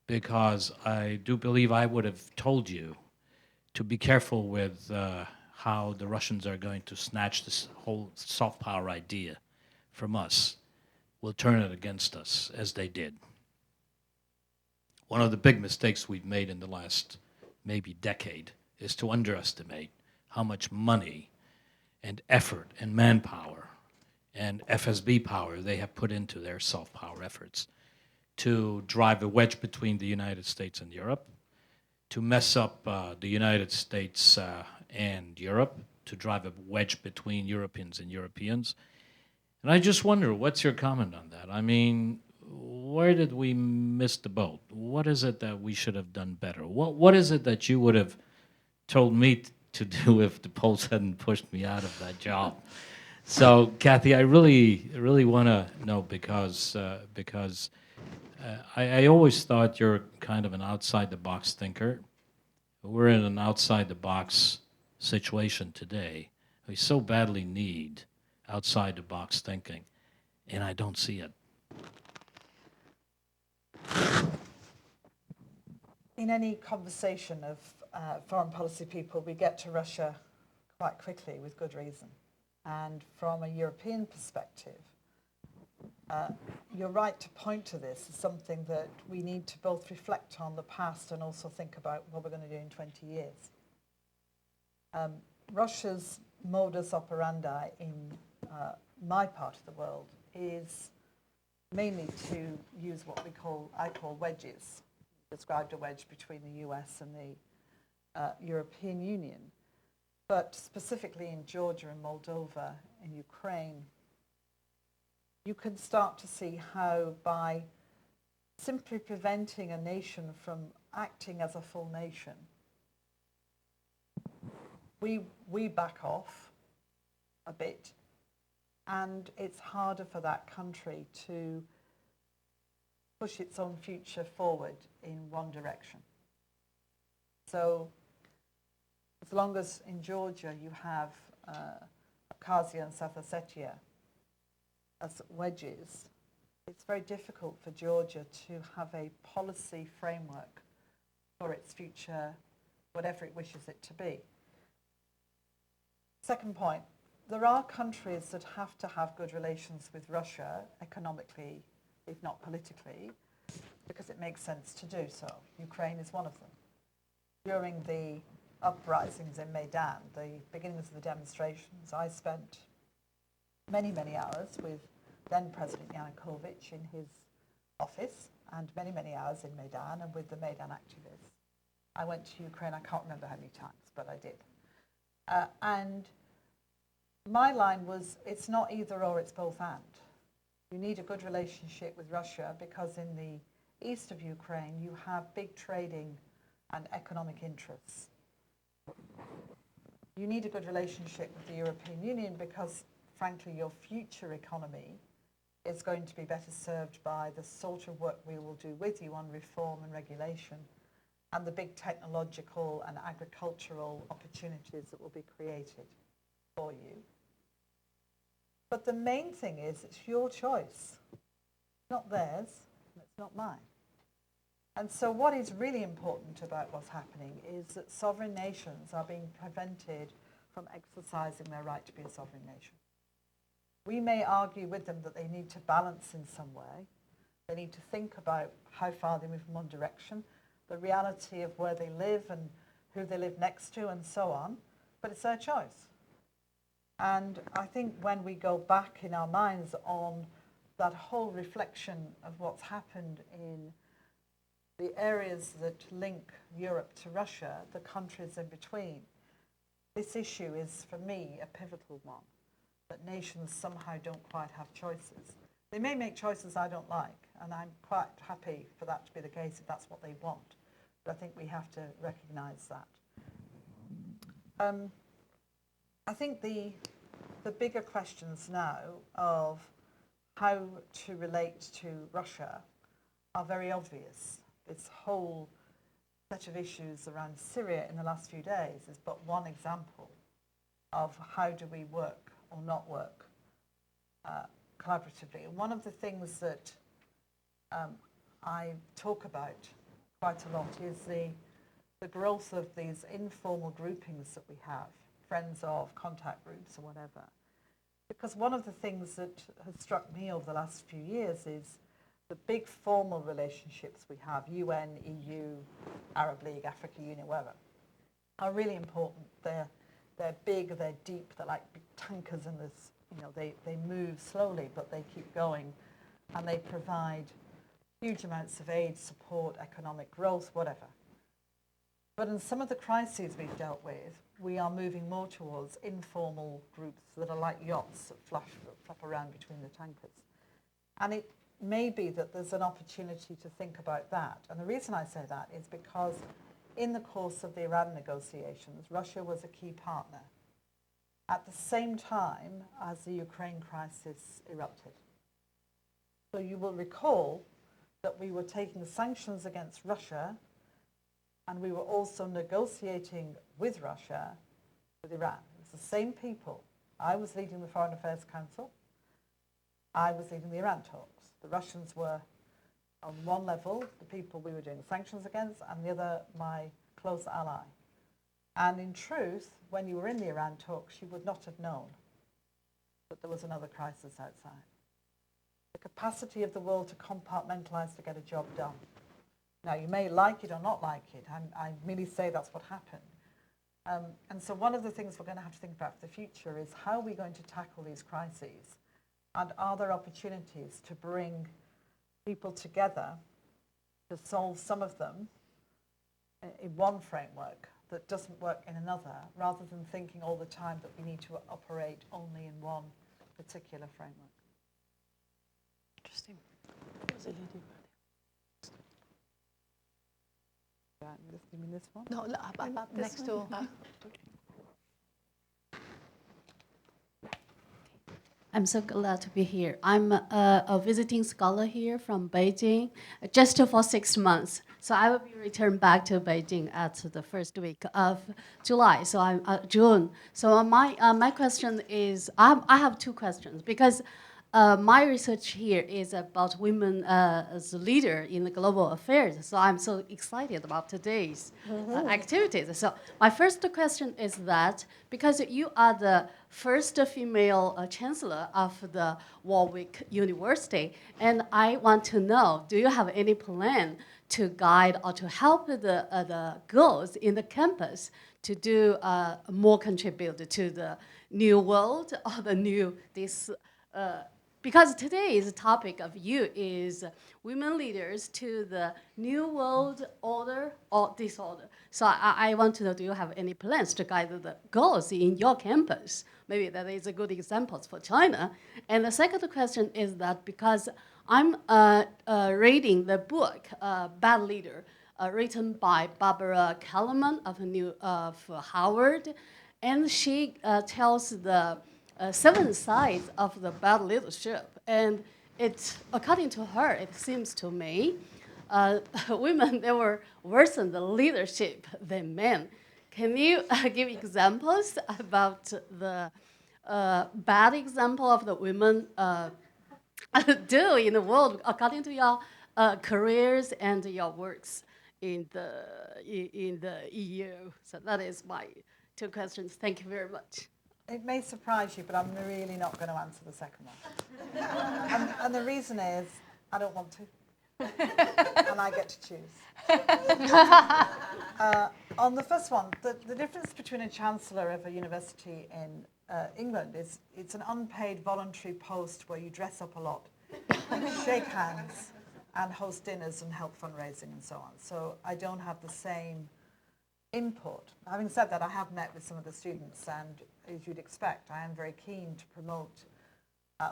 because I do believe I would have told you to be careful with how the Russians are going to snatch this whole soft power idea from us. Will turn it against us, as they did. One of the big mistakes we've made in the last maybe decade is to underestimate how much money and effort and manpower and FSB power they have put into their soft power efforts to drive a wedge between the United States and Europe, to mess up the United States and Europe, to drive a wedge between Europeans and Europeans. And I just wonder, what's your comment on that? I mean, where did we miss the boat? What is it that we should have done better? What is it that you would have told me to do if the Poles hadn't pushed me out of that job? So, Cathy, I really want to know because I always thought you're kind of an outside-the-box thinker. We're in an outside-the-box situation today. We so badly need outside-the-box thinking, and I don't see it. In any conversation of foreign policy people, we get to Russia quite quickly with good reason. And from a European perspective, you're right to point to this as something that we need to both reflect on the past and also think about what we're going to do in 20 years. Russia's modus operandi in my part of the world is mainly to use what I call wedges. Described a wedge between the US and the European Union. But specifically in Georgia and Moldova and Ukraine, you can start to see how by simply preventing a nation from acting as a full nation, we back off a bit, and it's harder for that country to push its own future forward in one direction. So as long as in Georgia you have Abkhazia and South Ossetia as wedges, it's very difficult for Georgia to have a policy framework for its future, whatever it wishes it to be. Second point, there are countries that have to have good relations with Russia economically, if not politically, because it makes sense to do so. Ukraine is one of them. During the uprisings in Maidan, the beginnings of the demonstrations, I spent many, many hours with then President Yanukovych in his office, and many, many hours in Maidan and with the Maidan activists. I went to Ukraine, I can't remember how many times, but I did. And my line was, it's not either or, it's both and. You need a good relationship with Russia because in the east of Ukraine, you have big trading and economic interests. You need a good relationship with the European Union because, frankly, your future economy is going to be better served by the sort of work we will do with you on reform and regulation and the big technological and agricultural opportunities that will be created for you. But the main thing is it's your choice, not theirs, and it's not mine. And so what is really important about what's happening is that sovereign nations are being prevented from exercising their right to be a sovereign nation. We may argue with them that they need to balance in some way. They need to think about how far they move in one direction, the reality of where they live and who they live next to and so on, but it's their choice. And I think when we go back in our minds on that whole reflection of what's happened in the areas that link Europe to Russia, the countries in between, this issue is, for me, a pivotal one, that nations somehow don't quite have choices. They may make choices I don't like, and I'm quite happy for that to be the case if that's what they want. But I think we have to recognise that. I think the bigger questions now of how to relate to Russia are very obvious. This whole set of issues around Syria in the last few days is but one example of how do we work or not work collaboratively. And one of the things that I talk about quite a lot is the growth of these informal groupings that we have, friends of, contact groups or whatever. Because one of the things that has struck me over the last few years is the big formal relationships we have, UN, EU, Arab League, African Union, whatever, are really important. They're big, they're deep, they're like big tankers in this, they move slowly, but they keep going, and they provide huge amounts of aid, support, economic growth, whatever. But in some of the crises we've dealt with, we are moving more towards informal groups that are like yachts that flap around between the tankers. And it may be that there's an opportunity to think about that. And the reason I say that is because in the course of the Iran negotiations, Russia was a key partner at the same time as the Ukraine crisis erupted. So you will recall that we were taking sanctions against Russia, and we were also negotiating with Russia, with Iran. It was the same people. I was leading the Foreign Affairs Council. I was leading the Iran talks. The Russians were on one level, the people we were doing sanctions against, and the other, my close ally. And in truth, when you were in the Iran talks, you would not have known that there was another crisis outside. The capacity of the world to compartmentalize to get a job done. Now, you may like it or not like it. I merely say that's what happened. And so one of the things we're going to have to think about for the future is how are we going to tackle these crises? And are there opportunities to bring people together to solve some of them in one framework that doesn't work in another, rather than thinking all the time that we need to operate only in one particular framework? Interesting. You mean this one? No, next to. I'm so glad to be here. I'm a visiting scholar here from Beijing, just for 6 months. So I will be returned back to Beijing at the first week of July. So I'm June. So my question is, I have two questions because my research here is about women as a leader in the global affairs. So I'm so excited about today's activities. So my first question is that because you are the first female chancellor of the Warwick University, and I want to know, do you have any plan to guide or to help the girls in the campus to do more contribute to the new world or the new this? Because today's topic of you is women leaders to the new world order or disorder. So I want to know, do you have any plans to guide the girls in your campus? Maybe that is a good example for China. And the second question is that because I'm reading the book, Bad Leader, written by Barbara Kellerman of Harvard, and she tells the 7 sides of the bad leadership. And it, according to her, it seems to me, women, they were worse in the leadership than men. Can you give examples about the bad example of the women do in the world according to your careers and your works in the EU? So that is my 2 questions. Thank you very much. It may surprise you, but I'm really not going to answer the second one. And the reason is, I don't want to. And I get to choose. On the first one, the difference between a chancellor of a university in England is it's an unpaid voluntary post where you dress up a lot, shake hands, and host dinners and help fundraising and so on. So I don't have the same input. Having said that, I have met with some of the students, and as you'd expect, I am very keen to promote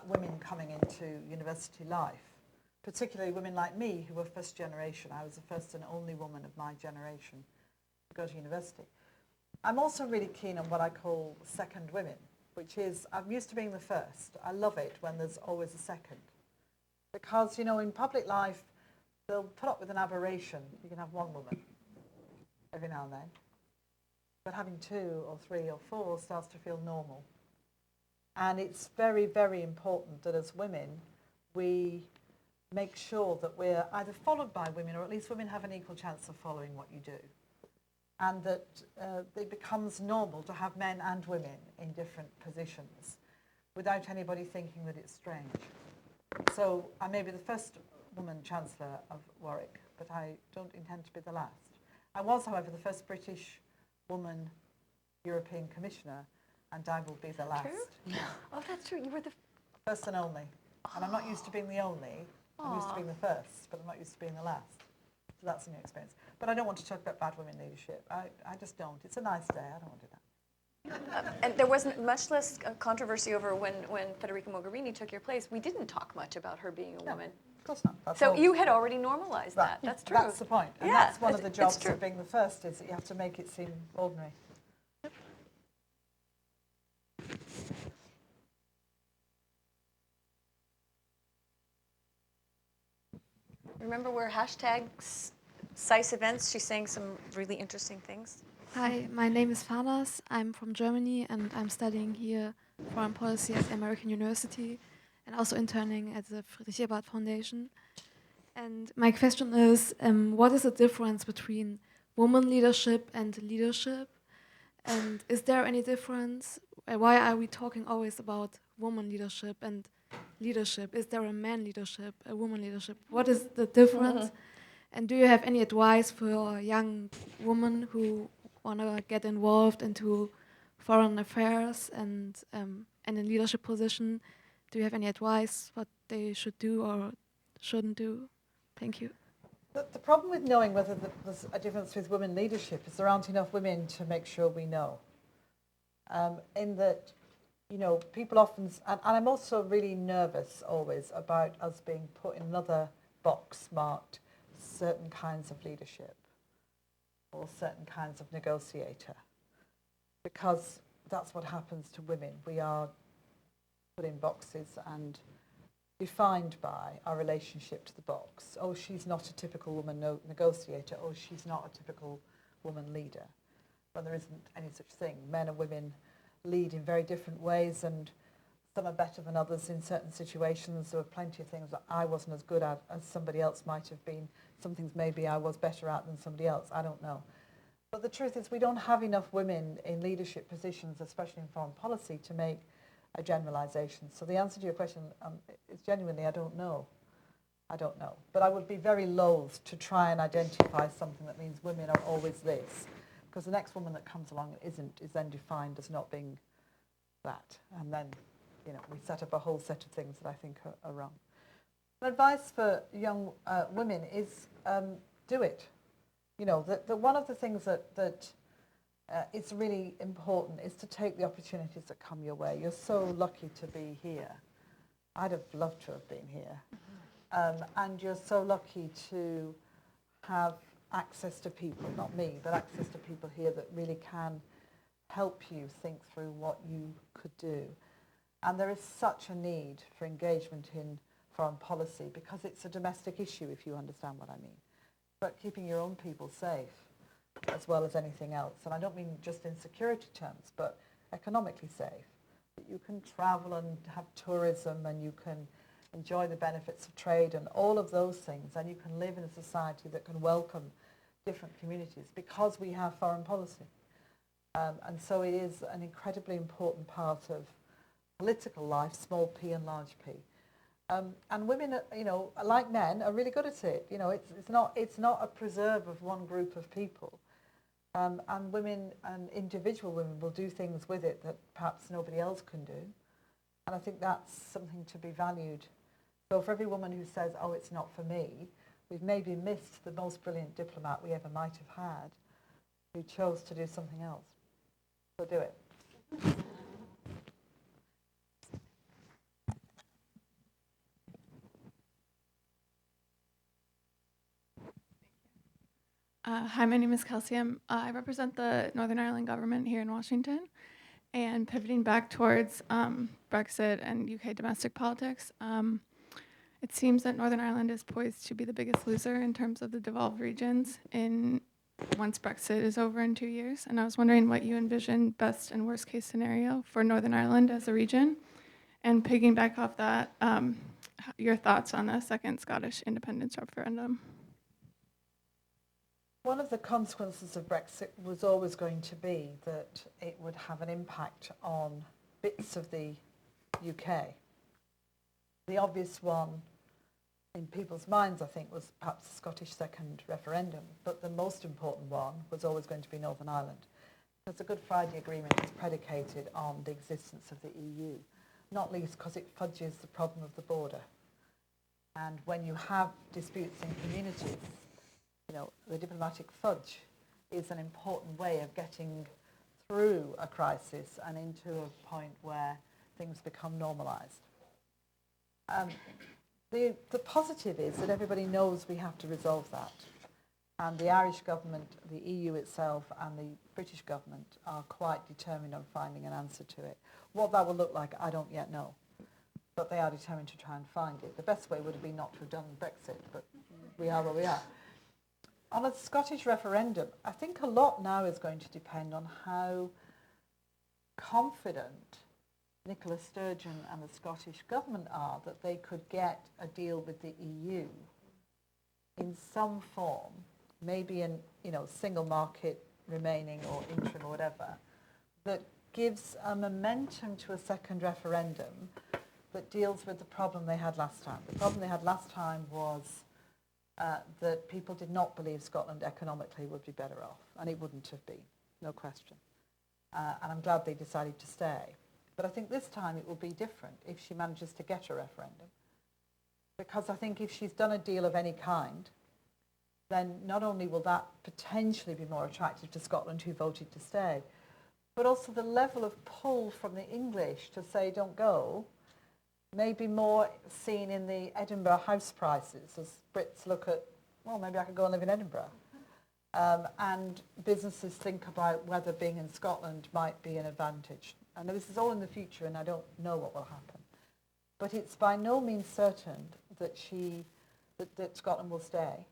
women coming into university life, particularly women like me who were first generation. I was the first and only woman of my generation to go to university. I'm also really keen on what I call second women, which is, I'm used to being the first. I love it when there's always a second. Because, you know, in public life, they'll put up with an aberration. You can have one woman every now and then. But having 2 or 3 or 4 starts to feel normal. And it's very, very important that as women, we make sure that we're either followed by women, or at least women have an equal chance of following what you do. And that it becomes normal to have men and women in different positions without anybody thinking that it's strange. So I may be the first woman Chancellor of Warwick, but I don't intend to be the last. I was, however, the first British woman European Commissioner, and I will be the last. True? Yeah. Oh, that's true. You were the First and only. And I'm not used to being the only. I'm used to being the first, but I'm not used to being the last. So that's a new experience. But I don't want to talk about bad women leadership. I just don't. It's a nice day. I don't want to do that. and there wasn't much less controversy over when Federica Mogherini took your place. We didn't talk much about her being a woman. Of course not. That's So all. you had already normalized Right. that. That's true. That's the point. And Yeah, that's one of the it's jobs true. of being the first, is that you have to make it seem ordinary. Remember where hashtags SAIS events, she's saying some really interesting things. Hi, my name is Fanas. I'm from Germany and I'm studying here foreign policy at American University and also interning at the Friedrich Ebert Foundation. And my question is, what is the difference between woman leadership and leadership? And is there any difference? Why are we talking always about woman leadership and leadership? Is there a man leadership, a woman leadership? What is the difference? And do you have any advice for young women who want to get involved into foreign affairs and in a leadership position? Do you have any advice what they should do or shouldn't do? Thank you. The problem with knowing whether there's a difference with women leadership is there aren't enough women to make sure we know. In that, you know, people often, and I'm also really nervous always about us being put in another box marked certain kinds of leadership or certain kinds of negotiator, because that's what happens to women. We are put in boxes and defined by our relationship to the box. Oh, she's not a typical woman negotiator. Oh, she's not a typical woman leader. But there isn't any such thing. Men and women lead in very different ways, and some are better than others in certain situations. There were plenty of things that I wasn't as good at as somebody else might have been. Some things maybe I was better at than somebody else. I don't know. But the truth is we don't have enough women in leadership positions, especially in foreign policy, to make a generalisation. So the answer to your question is genuinely, I don't know. I don't know. But I would be very loath to try and identify something that means women are always this, because the next woman that comes along that isn't is then defined as not being that. And then, you know, we set up a whole set of things that I think are wrong. Advice for young women is do it. You know, that one of the things that it's really important is to take the opportunities that come your way. You're so lucky to be here. I'd have loved to have been here. And you're so lucky to have access to people, not me, but access to people here that really can help you think through what you could do. And there is such a need for engagement in foreign policy because it's a domestic issue, if you understand what I mean. But keeping your own people safe as well as anything else. And I don't mean just in security terms, but economically safe. That you can travel and have tourism and you can enjoy the benefits of trade and all of those things, and you can live in a society that can welcome different communities because we have foreign policy. And so it is an incredibly important part of political life, small p and large p. And women, you know, like men, are really good at it. You know, it's not a preserve of one group of people. And women and individual women will do things with it that perhaps nobody else can do. And I think that's something to be valued So for every woman who says, oh, it's not for me, we've maybe missed the most brilliant diplomat we ever might have had who chose to do something else. So do it. Hi, my name is Kelsey. I represent the Northern Ireland government here in Washington. And pivoting back towards Brexit and UK domestic politics, it seems that Northern Ireland is poised to be the biggest loser in terms of the devolved regions once Brexit is over in 2 years. And I was wondering what you envision best and worst case scenario for Northern Ireland as a region. And piggyback off that, your thoughts on a second Scottish independence referendum. One of the consequences of Brexit was always going to be that it would have an impact on bits of the UK. The obvious one in people's minds, I think, was perhaps the Scottish second referendum, but the most important one was always going to be Northern Ireland. Because the Good Friday Agreement is predicated on the existence of the EU, not least because it fudges the problem of the border. And when you have disputes in communities, you know, the diplomatic fudge is an important way of getting through a crisis and into a point where things become normalised. The positive is that everybody knows we have to resolve that. And the Irish government, the EU itself, and the British government are quite determined on finding an answer to it. What that will look like, I don't yet know. But they are determined to try and find it. The best way would have been not to have done Brexit, but we are where we are. On a Scottish referendum, I think a lot now is going to depend on how confident Nicola Sturgeon and the Scottish government are that they could get a deal with the EU in some form, maybe in single market remaining or interim or whatever, that gives a momentum to a second referendum that deals with the problem they had last time. The problem they had last time was that people did not believe Scotland economically would be better off, and it wouldn't have been, no question. And I'm glad they decided to stay. But I think this time it will be different if she manages to get a referendum. Because I think if she's done a deal of any kind, then not only will that potentially be more attractive to Scotland who voted to stay, but also the level of pull from the English to say don't go may be more seen in the Edinburgh house prices as Brits look at, well, maybe I could go and live in Edinburgh. And businesses think about whether being in Scotland might be an advantage. I know this is all in the future and I don't know what will happen. But it's by no means certain that that Scotland will stay.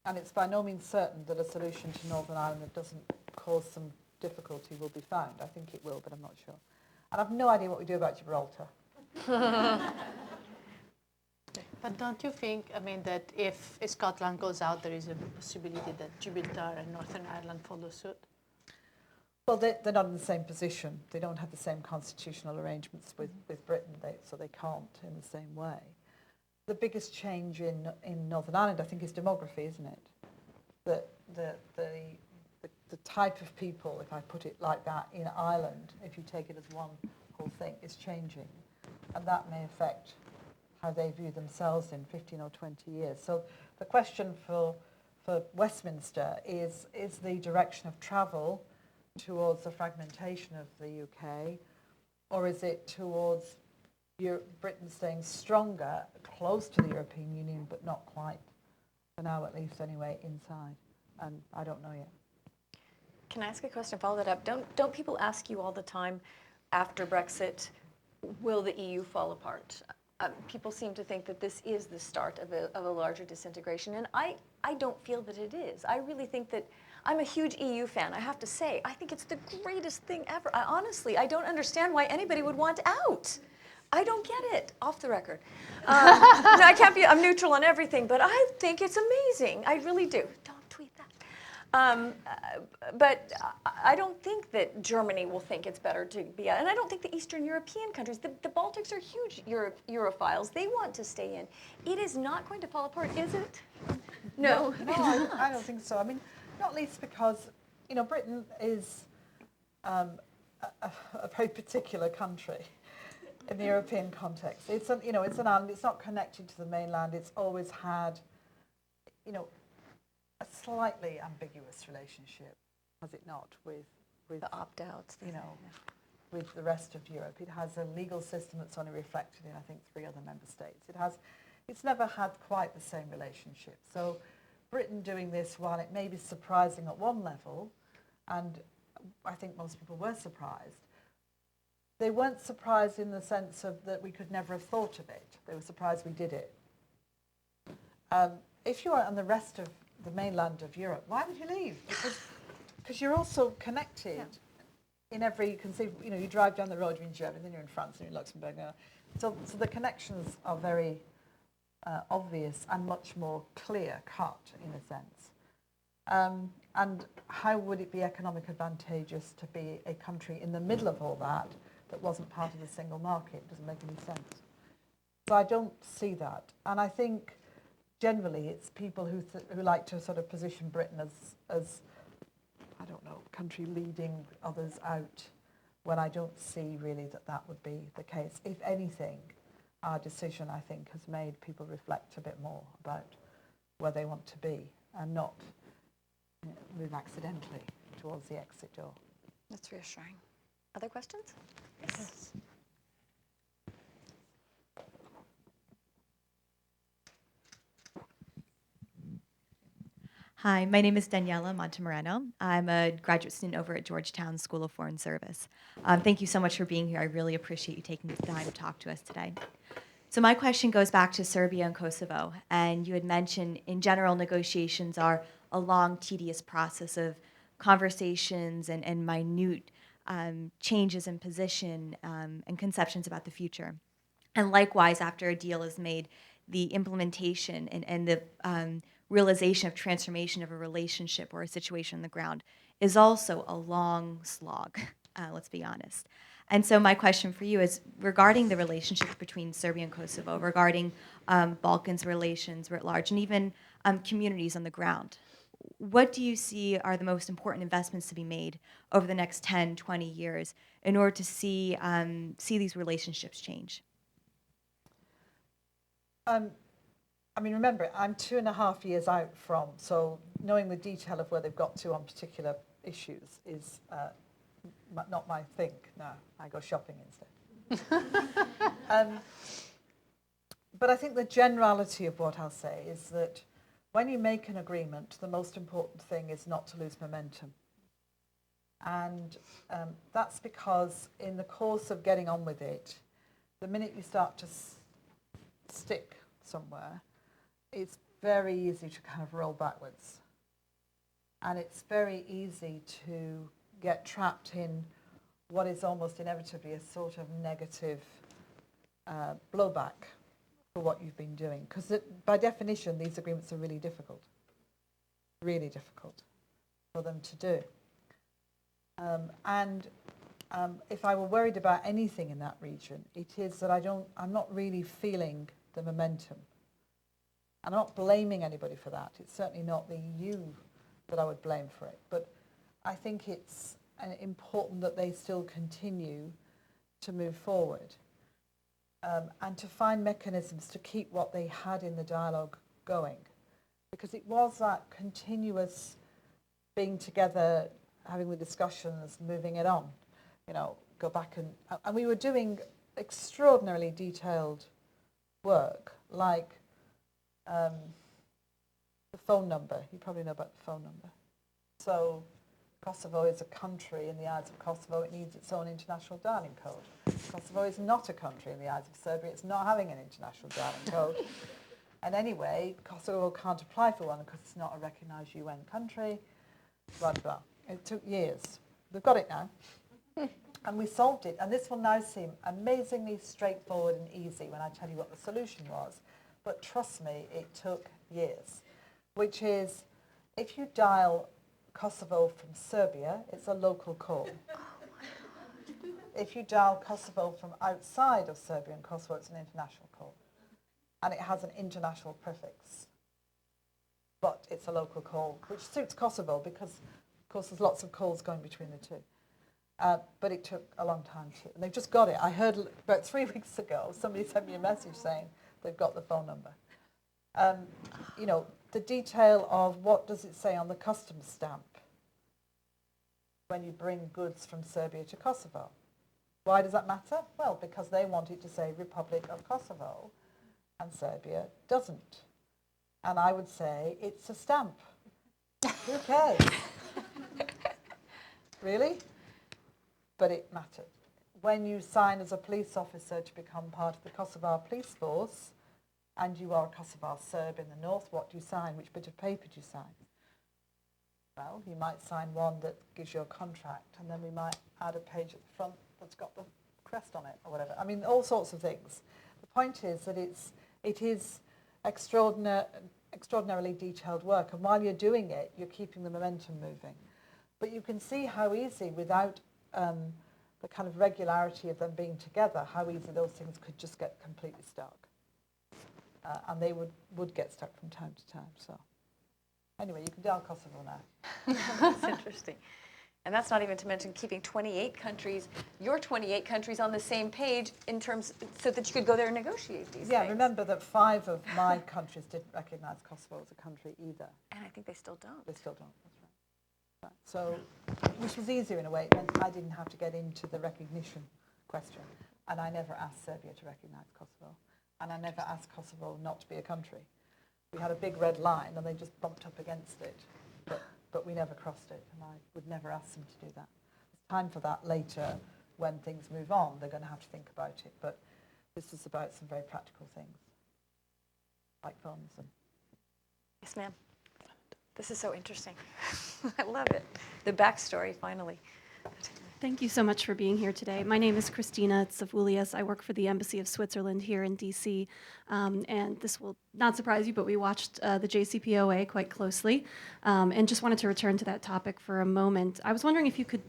And it's by no means certain that a solution to Northern Ireland that doesn't cause some difficulty will be found. I think it will, but I'm not sure. And I've no idea what we do about Gibraltar. But don't you think, that if Scotland goes out, there is a possibility that Gibraltar and Northern Ireland follow suit? Well, they're not in the same position. They don't have the same constitutional arrangements with Britain, so they can't in the same way. The biggest change in Northern Ireland, I think, is demography, isn't it? The type of people, if I put it like that, in Ireland, if you take it as one whole thing, is changing. And that may affect how they view themselves in 15 or 20 years. So the question for Westminster is the direction of travel towards the fragmentation of the UK, or is it towards Britain staying stronger, close to the European Union, but not quite, for now at least anyway, inside? And I don't know yet. Can I ask a question, follow that up? Don't people ask you all the time, after Brexit, will the EU fall apart? People seem to think that this is the start of a larger disintegration, and I don't feel that it is. I really think that I'm a huge EU fan, I have to say. I think it's the greatest thing ever. Honestly, I don't understand why anybody would want out. I don't get it, off the record. No, I can't be, I'm neutral on everything, but I think it's amazing. I really do. Don't tweet that. But I don't think that Germany will think it's better to be out. And I don't think the Eastern European countries, the Baltics are huge Europhiles. They want to stay in. It is not going to fall apart, is it? No. No, I don't think so. I mean, not least because, Britain is a very particular country. in the European context. It's an, you know, it's an island. It's not connected to the mainland. It's always had, you know, a slightly ambiguous relationship, has it not, with The opt-outs. you know, with the rest of Europe. It has a legal system that's only reflected in, I think, 3 other member states. It's never had quite the same relationship. So Britain doing this, while it may be surprising at one level, and I think most people were surprised, they weren't surprised in the sense of that we could never have thought of it. They were surprised we did it. If you are on the rest of the mainland of Europe, why would you leave? Because you're also connected in every conceivable, you know, you drive down the road, you're in Germany, then you're in France, and you're in Luxembourg. So the connections are very obvious and much more clear-cut, in a sense. And how would it be economic advantageous to be a country in the middle of all that wasn't part of the single market? It doesn't make any sense. So I don't see that. And I think generally it's people who like to sort of position Britain as I don't know, country leading others out, when I don't see really that would be the case. If anything, our decision, I think, has made people reflect a bit more about where they want to be and not move accidentally towards the exit door. That's reassuring. Other questions? Yes. Hi, my name is Daniela Montemoreno. I'm a graduate student over at Georgetown School of Foreign Service. Thank you so much for being here. I really appreciate you taking the time to talk to us today. So my question goes back to Serbia and Kosovo, and you had mentioned in general negotiations are a long, tedious process of conversations and minute changes in position and conceptions about the future. And likewise, after a deal is made, the implementation and the realization of transformation of a relationship or a situation on the ground is also a long slog, let's be honest. And so my question for you is regarding the relationship between Serbia and Kosovo, regarding Balkans relations writ large, and even communities on the ground. What do you see are the most important investments to be made over the next 10, 20 years in order to see these relationships change? I mean, remember, I'm 2.5 years out from, so knowing the detail of where they've got to on particular issues is not my thing. No, I go shopping instead. But I think the generality of what I'll say is that when you make an agreement, the most important thing is not to lose momentum. And that's because in the course of getting on with it, the minute you start to stick somewhere, it's very easy to kind of roll backwards. And it's very easy to get trapped in what is almost inevitably a sort of negative blowback for what you've been doing. Because by definition, these agreements are really difficult for them to do. If I were worried about anything in that region, it is that I'm not really feeling the momentum. I'm not blaming anybody for that. It's certainly not the EU that I would blame for it. But I think it's important that they still continue to move forward and to find mechanisms to keep what they had in the dialogue going. Because it was that continuous being together, having the discussions, moving it on. You know, go back and we were doing extraordinarily detailed work, like the phone number. You probably know about the phone number. So Kosovo is a country in the eyes of Kosovo. It needs its own international dialing code. Kosovo is not a country in the eyes of Serbia. It's not having an international dialing code. And anyway, Kosovo can't apply for one because it's not a recognised UN country, blah, blah. It took years. We've got it now. And we solved it. And this will now seem amazingly straightforward and easy when I tell you what the solution was. But trust me, it took years, which is if you dial Kosovo from Serbia, it's a local call. If you dial Kosovo from outside of Serbia and Kosovo, it's an international call. And it has an international prefix. But it's a local call, which suits Kosovo because, of course, there's lots of calls going between the two. But it took a long time to, and they've just got it. I heard about 3 weeks ago, somebody sent me a message saying they've got the phone number. You know, the detail of what does it say on the customs stamp when you bring goods from Serbia to Kosovo. Why does that matter? Well, because they want it to say Republic of Kosovo, and Serbia doesn't. And I would say it's a stamp. Who cares? Really? But it mattered. When you sign as a police officer to become part of the Kosovar police force, and you are a Kosovar Serb in the north, what do you sign? Which bit of paper do you sign? Well, you might sign one that gives you a contract, and then we might add a page at the front that's got the crest on it, or whatever. I mean, all sorts of things. The point is that it is extraordinarily detailed work, and while you're doing it, you're keeping the momentum moving. But you can see how easy, without the kind of regularity of them being together, how easy those things could just get completely stuck. And they would get stuck from time to time. So anyway, you can dial Kosovo now. That's interesting. And that's not even to mention keeping 28 countries, your 28 countries on the same page in terms, so that you could go there and negotiate these things. Remember that 5 of my countries didn't recognise Kosovo as a country either. And I think they still don't. They still don't, that's right. So, which was easier in a way. It meant I didn't have to get into the recognition question. And I never asked Serbia to recognise Kosovo. And I never asked Kosovo not to be a country. We had a big red line and they just bumped up against it. But we never crossed it, and I would never ask them to do that. There's time for that later. When things move on, they're going to have to think about it. But this is about some very practical things, like phones. Yes, ma'am. This is so interesting. I love it. The backstory, finally. Thank you so much for being here today. My name is Christina Tsavoulias. I work for the Embassy of Switzerland here in DC. And this will not surprise you, but we watched the JCPOA quite closely and just wanted to return to that topic for a moment. I was wondering if you could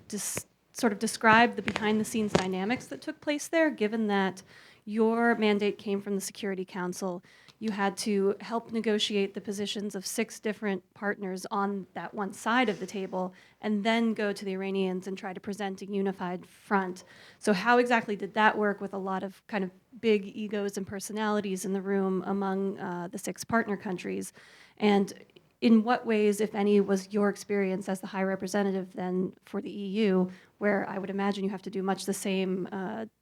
sort of describe the behind-the-scenes dynamics that took place there, given that your mandate came from the Security Council. You had to help negotiate the positions of 6 different partners on that one side of the table, and then go to the Iranians and try to present a unified front. So how exactly did that work with a lot of kind of big egos and personalities in the room among the 6 partner countries? And in what ways, if any, was your experience as the High Representative then for the EU, where I would imagine you have to do much the same,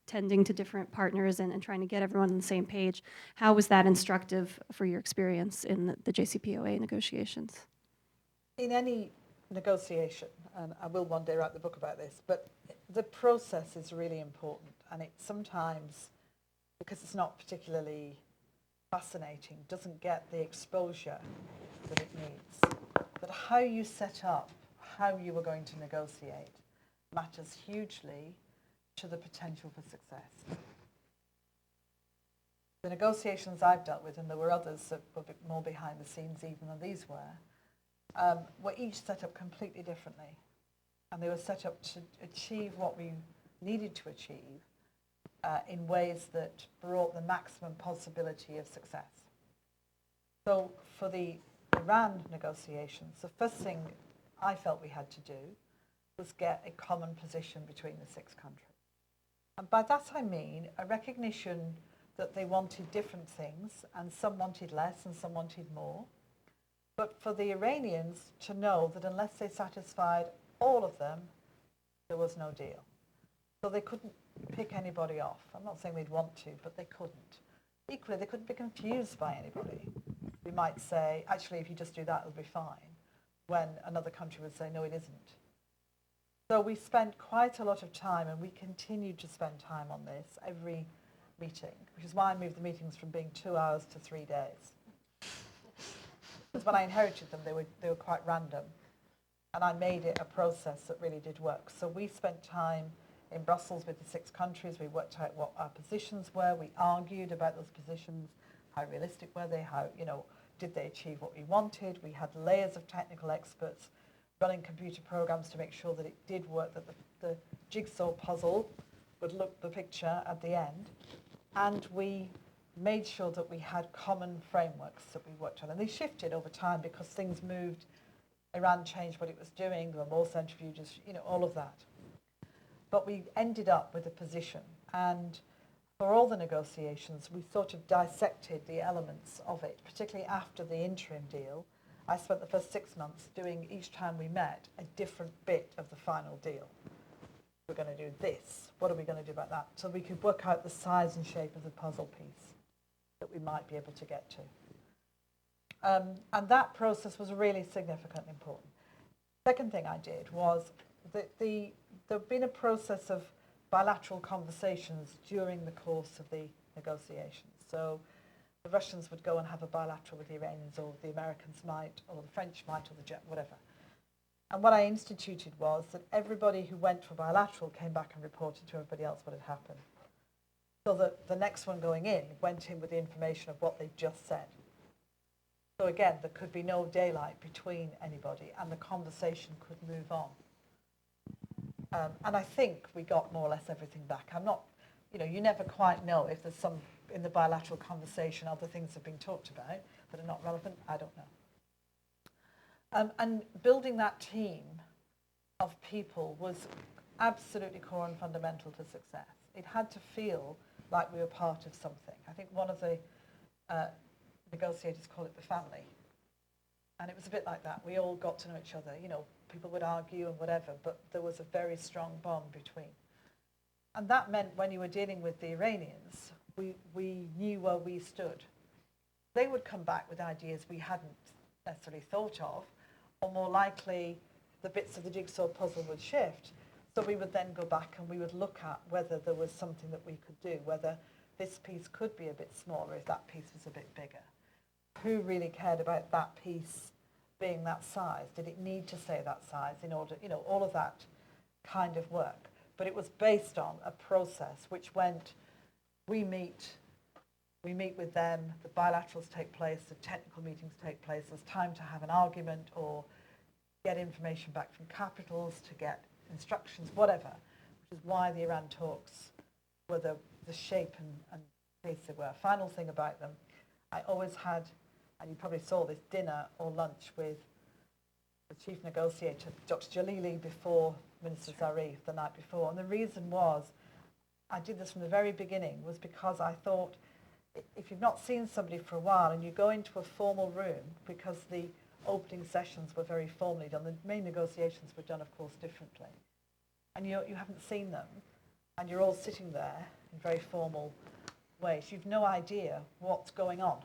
tending to different partners and trying to get everyone on the same page? How was that instructive for your experience in the JCPOA negotiations? In any negotiation, and I will one day write the book about this, but the process is really important, and it sometimes, because it's not particularly fascinating, doesn't get the exposure that it needs. But how you set up, how you are going to negotiate, matters hugely to the potential for success. The negotiations I've dealt with, and there were others that were a bit more behind the scenes even than these were each set up completely differently. And they were set up to achieve what we needed to achieve in ways that brought the maximum possibility of success. So for the Iran negotiations, the first thing I felt we had to do was get a common position between the 6 countries. And by that I mean a recognition that they wanted different things, and some wanted less and some wanted more. But for the Iranians to know that unless they satisfied all of them, there was no deal. So they couldn't pick anybody off. I'm not saying they'd want to, but they couldn't. Equally, they couldn't be confused by anybody. We might say, actually, if you just do that, it'll be fine, when another country would say, no, it isn't. So we spent quite a lot of time, and we continued to spend time on this every meeting, which is why I moved the meetings from being 2 hours to 3 days. Because when I inherited them, they were quite random, and I made it a process that really did work. So we spent time in Brussels with the 6 countries. We worked out what our positions were. We argued about those positions. How realistic were they? How, did they achieve what we wanted? We had layers of technical experts running computer programs to make sure that it did work, that the jigsaw puzzle would look the picture at the end. And we made sure that we had common frameworks that we worked on. And they shifted over time because things moved. Iran changed what it was doing. There were more centrifuges, all of that. But we ended up with a position, and for all the negotiations, we sort of dissected the elements of it, particularly after the interim deal. I spent the first 6 months doing, each time we met, a different bit of the final deal. We're going to do this. What are we going to do about that? So we could work out the size and shape of the puzzle piece that we might be able to get to. And that process was really significant and important. Second thing I did was that there'd been a process of bilateral conversations during the course of the negotiations. So the Russians would go and have a bilateral with the Iranians, or the Americans might, or the French might, or the whatever. And what I instituted was that everybody who went for bilateral came back and reported to everybody else what had happened. So that the next one going in went in with the information of what they'd just said. So again, there could be no daylight between anybody, and the conversation could move on. And I think we got more or less everything back. I'm not, you never quite know if there's some, in the bilateral conversation, other things have been talked about that are not relevant. I don't know. And building that team of people was absolutely core and fundamental to success. It had to feel like we were part of something. I think one of the negotiators call it the family. And it was a bit like that. We all got to know each other. People would argue and whatever, but there was a very strong bond between. And that meant when you were dealing with the Iranians, we knew where we stood. They would come back with ideas we hadn't necessarily thought of, or more likely the bits of the jigsaw puzzle would shift. So we would then go back and we would look at whether there was something that we could do, whether this piece could be a bit smaller if that piece was a bit bigger. Who really cared about that piece being that size? Did it need to say that size in order, all of that kind of work? But it was based on a process which went, we meet with them, the bilaterals take place, the technical meetings take place, there's time to have an argument or get information back from capitals, to get instructions, whatever, which is why the Iran talks were the shape and pace they were. Final thing about them, I always had, and you probably saw this, dinner or lunch with the chief negotiator, Dr. Jalili, before Minister Zarif the night before. And the reason was, I did this from the very beginning, was because I thought, if you've not seen somebody for a while and you go into a formal room, because the opening sessions were very formally done, the main negotiations were done, of course, differently. And you haven't seen them, and you're all sitting there in very formal ways. You've no idea what's going on,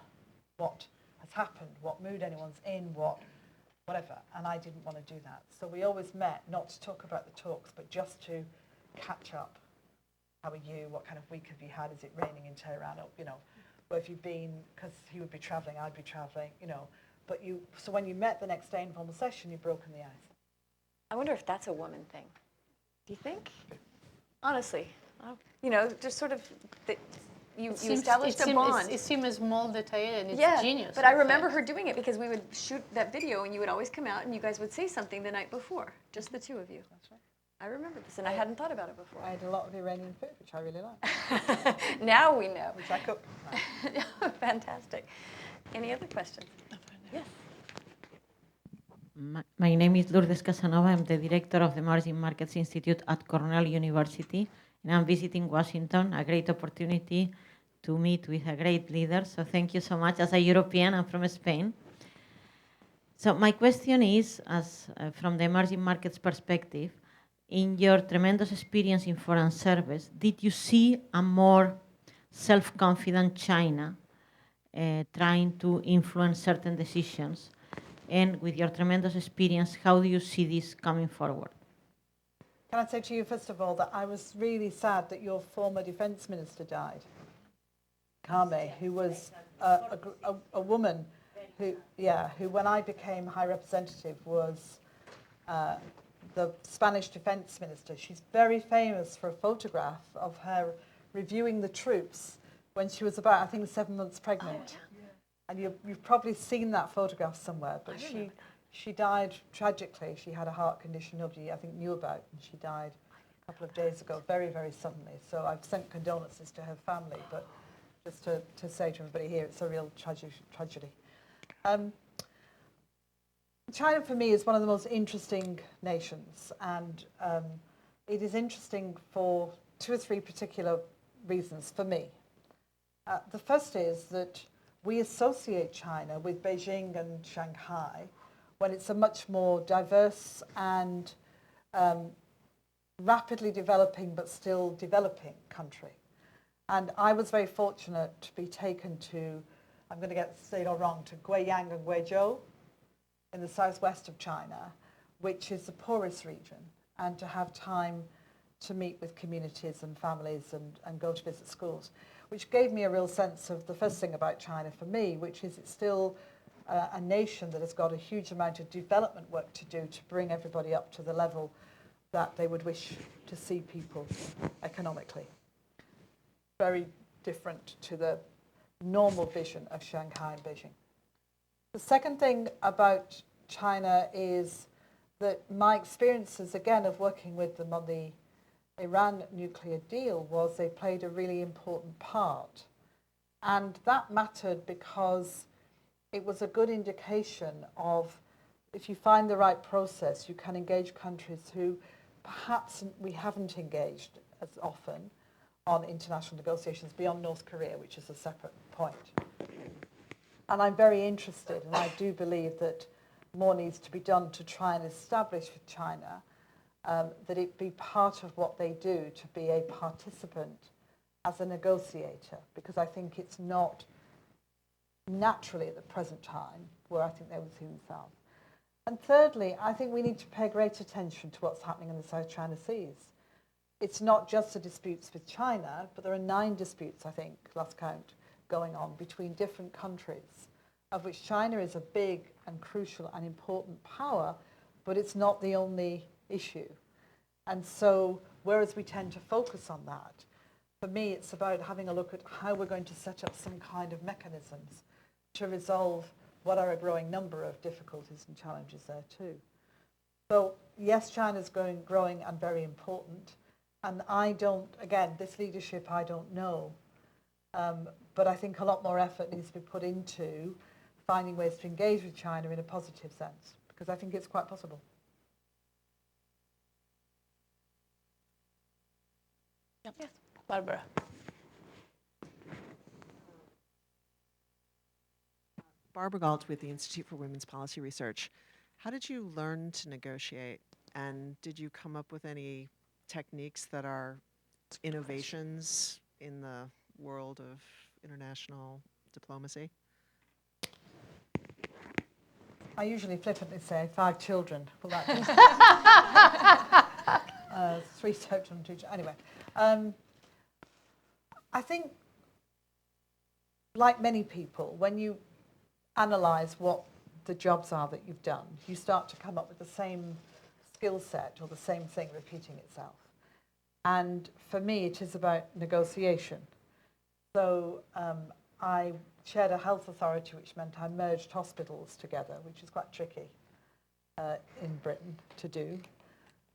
what has happened, what mood anyone's in, whatever. And I didn't want to do that. So we always met, not to talk about the talks, but just to catch up. How are you? What kind of week have you had? Is it raining in Tehran? Where have you been? Because he would be traveling, I'd be traveling, But so when you met the next day in formal session, you'd broken the ice. I wonder if that's a woman thing. Do you think? Honestly, just sort of, you established a bond. It seems small detail and it's genius. But I remember her doing it because we would shoot that video and you would always come out and you guys would say something the night before, just the two of you. That's right. I remember this, and I hadn't thought about it before. I had a lot of Iranian food, which I really like. Now we know. Which I cook. Fantastic. Any other questions? Yes. My name is Lourdes Casanova. I'm the director of the Emerging Markets Institute at Cornell University, and I'm visiting Washington, a great opportunity to meet with a great leader. So thank you so much. As a European, I'm from Spain. So my question is, from the emerging markets perspective, in your tremendous experience in foreign service, did you see a more self-confident China trying to influence certain decisions? And with your tremendous experience, how do you see this coming forward? Can I say to you, first of all, that I was really sad that your former defense minister died, Kame, who was a woman who, when I became High Representative, was the Spanish defense minister. She's very famous for a photograph of her reviewing the troops when she was about, I think, 7 months pregnant. And you've probably seen that photograph somewhere, but she died tragically. She had a heart condition nobody, I think, knew about, and she died a couple of days ago, very, very suddenly. So I've sent condolences to her family, but just to say to everybody here, it's a real tragedy. China, for me, is one of the most interesting nations, and it is interesting for 2 or 3 particular reasons for me. The first is that we associate China with Beijing and Shanghai when it's a much more diverse and rapidly developing but still developing country. And I was very fortunate to be taken to, I'm going to say it all wrong, to Guiyang and Guizhou in the southwest of China, which is the poorest region, and to have time to meet with communities and families and go to visit schools, which gave me a real sense of the first thing about China for me, which is it's still a nation that has got a huge amount of development work to do to bring everybody up to the level that they would wish to see people economically. Very different to the normal vision of Shanghai and Beijing. The second thing about China is that my experiences, again, of working with them on the Iran nuclear deal was they played a really important part. And that mattered because it was a good indication of if you find the right process, you can engage countries who perhaps we haven't engaged as often on international negotiations beyond North Korea, which is a separate point. And I'm very interested, and I do believe that more needs to be done to try and establish with China that it be part of what they do to be a participant as a negotiator, because I think it's not naturally at the present time where I think they would see themselves. And thirdly, I think we need to pay great attention to what's happening in the South China Seas. It's not just the disputes with China, but there are 9 disputes, I think, last count, going on between different countries, of which China is a big and crucial and important power, but it's not the only issue. And so, whereas we tend to focus on that, for me it's about having a look at how we're going to set up some kind of mechanisms to resolve what are a growing number of difficulties and challenges there too. So yes, China's growing and very important. And I don't, again, this leadership I don't know, but I think a lot more effort needs to be put into finding ways to engage with China in a positive sense, because I think it's quite possible. Yes, Barbara. Barbara Galt with the Institute for Women's Policy Research. How did you learn to negotiate, and did you come up with any techniques that are innovations in the world of international diplomacy? I usually flippantly say 5 children. Well, that 3 children, 2 children. Anyway, I think, like many people, when you analyse what the jobs are that you've done, you start to come up with the same skill set or the same thing repeating itself. And for me, it is about negotiation. So I chaired a health authority, which meant I merged hospitals together, which is quite tricky in Britain to do,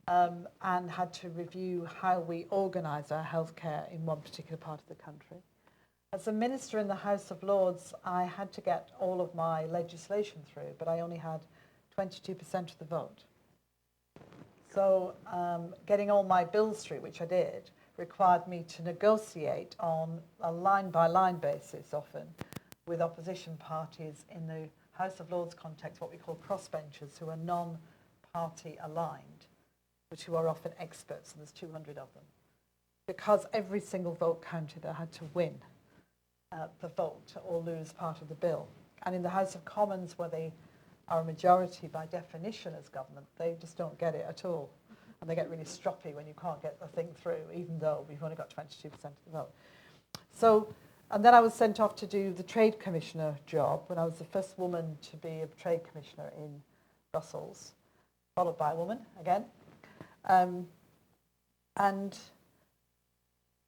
and had to review how we organise our healthcare in one particular part of the country. As a minister in the House of Lords, I had to get all of my legislation through, but I only had 22% of the vote. So getting all my bills through, which I did, required me to negotiate on a line-by-line basis often with opposition parties in the House of Lords context, what we call crossbenchers, who are non-party aligned, but who are often experts, and there's 200 of them. Because every single vote counted, I had to win the vote or lose part of the bill. And in the House of Commons, where they are a majority by definition as government, they just don't get it at all. And they get really stroppy when you can't get the thing through, even though we've only got 22% of the vote. So, and then I was sent off to do the Trade Commissioner job when I was the first woman to be a Trade Commissioner in Brussels, followed by a woman again. And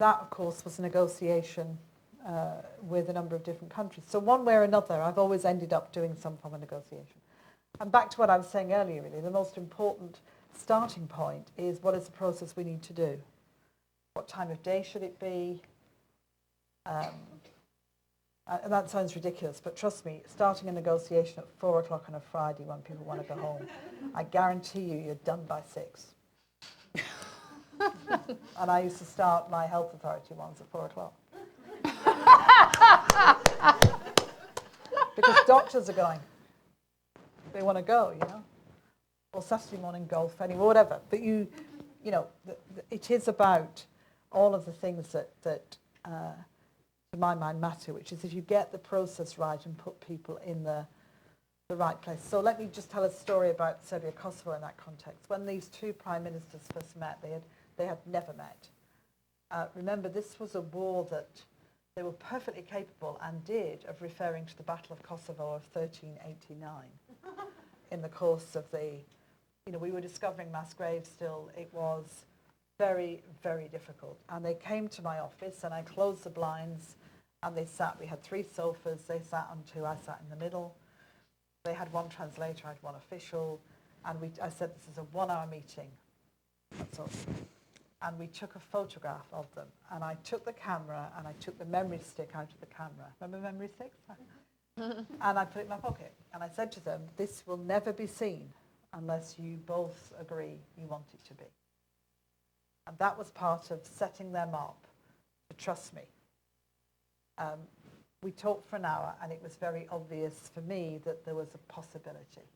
that, of course, was a negotiation with a number of different countries. So one way or another, I've always ended up doing some form of negotiation. And back to what I was saying earlier, really, the most important starting point is what is the process we need to do? What time of day should it be? And that sounds ridiculous, but trust me, starting a negotiation at 4 o'clock on a Friday when people want to go home, I guarantee you, you're done by 6. And I used to start my health authority ones at 4 o'clock. Because doctors are going. They want to go, you know. Or Saturday morning golf, anyway, whatever. But you know, it is about all of the things that to my mind matter, which is if you get the process right and put people in the right place. So let me just tell a story about Serbia, Kosovo in that context. When these two prime ministers first met, they had never met. Remember, this was a war that they were perfectly capable and did of referring to the Battle of Kosovo of 1389 in the course of the, you know, we were discovering mass graves still. It was very, very difficult. And they came to my office and I closed the blinds and they sat, we had 3 sofas, they sat on 2, I sat in the middle. They had 1 translator, I had 1 official, and I said, this is a 1-hour meeting. That's all. And we took a photograph of them, and I took the camera, and I took the memory stick out of the camera. Remember memory sticks? And I put it in my pocket, and I said to them, this will never be seen unless you both agree you want it to be. And that was part of setting them up to trust me. We talked for an hour, and it was very obvious for me that there was a possibility.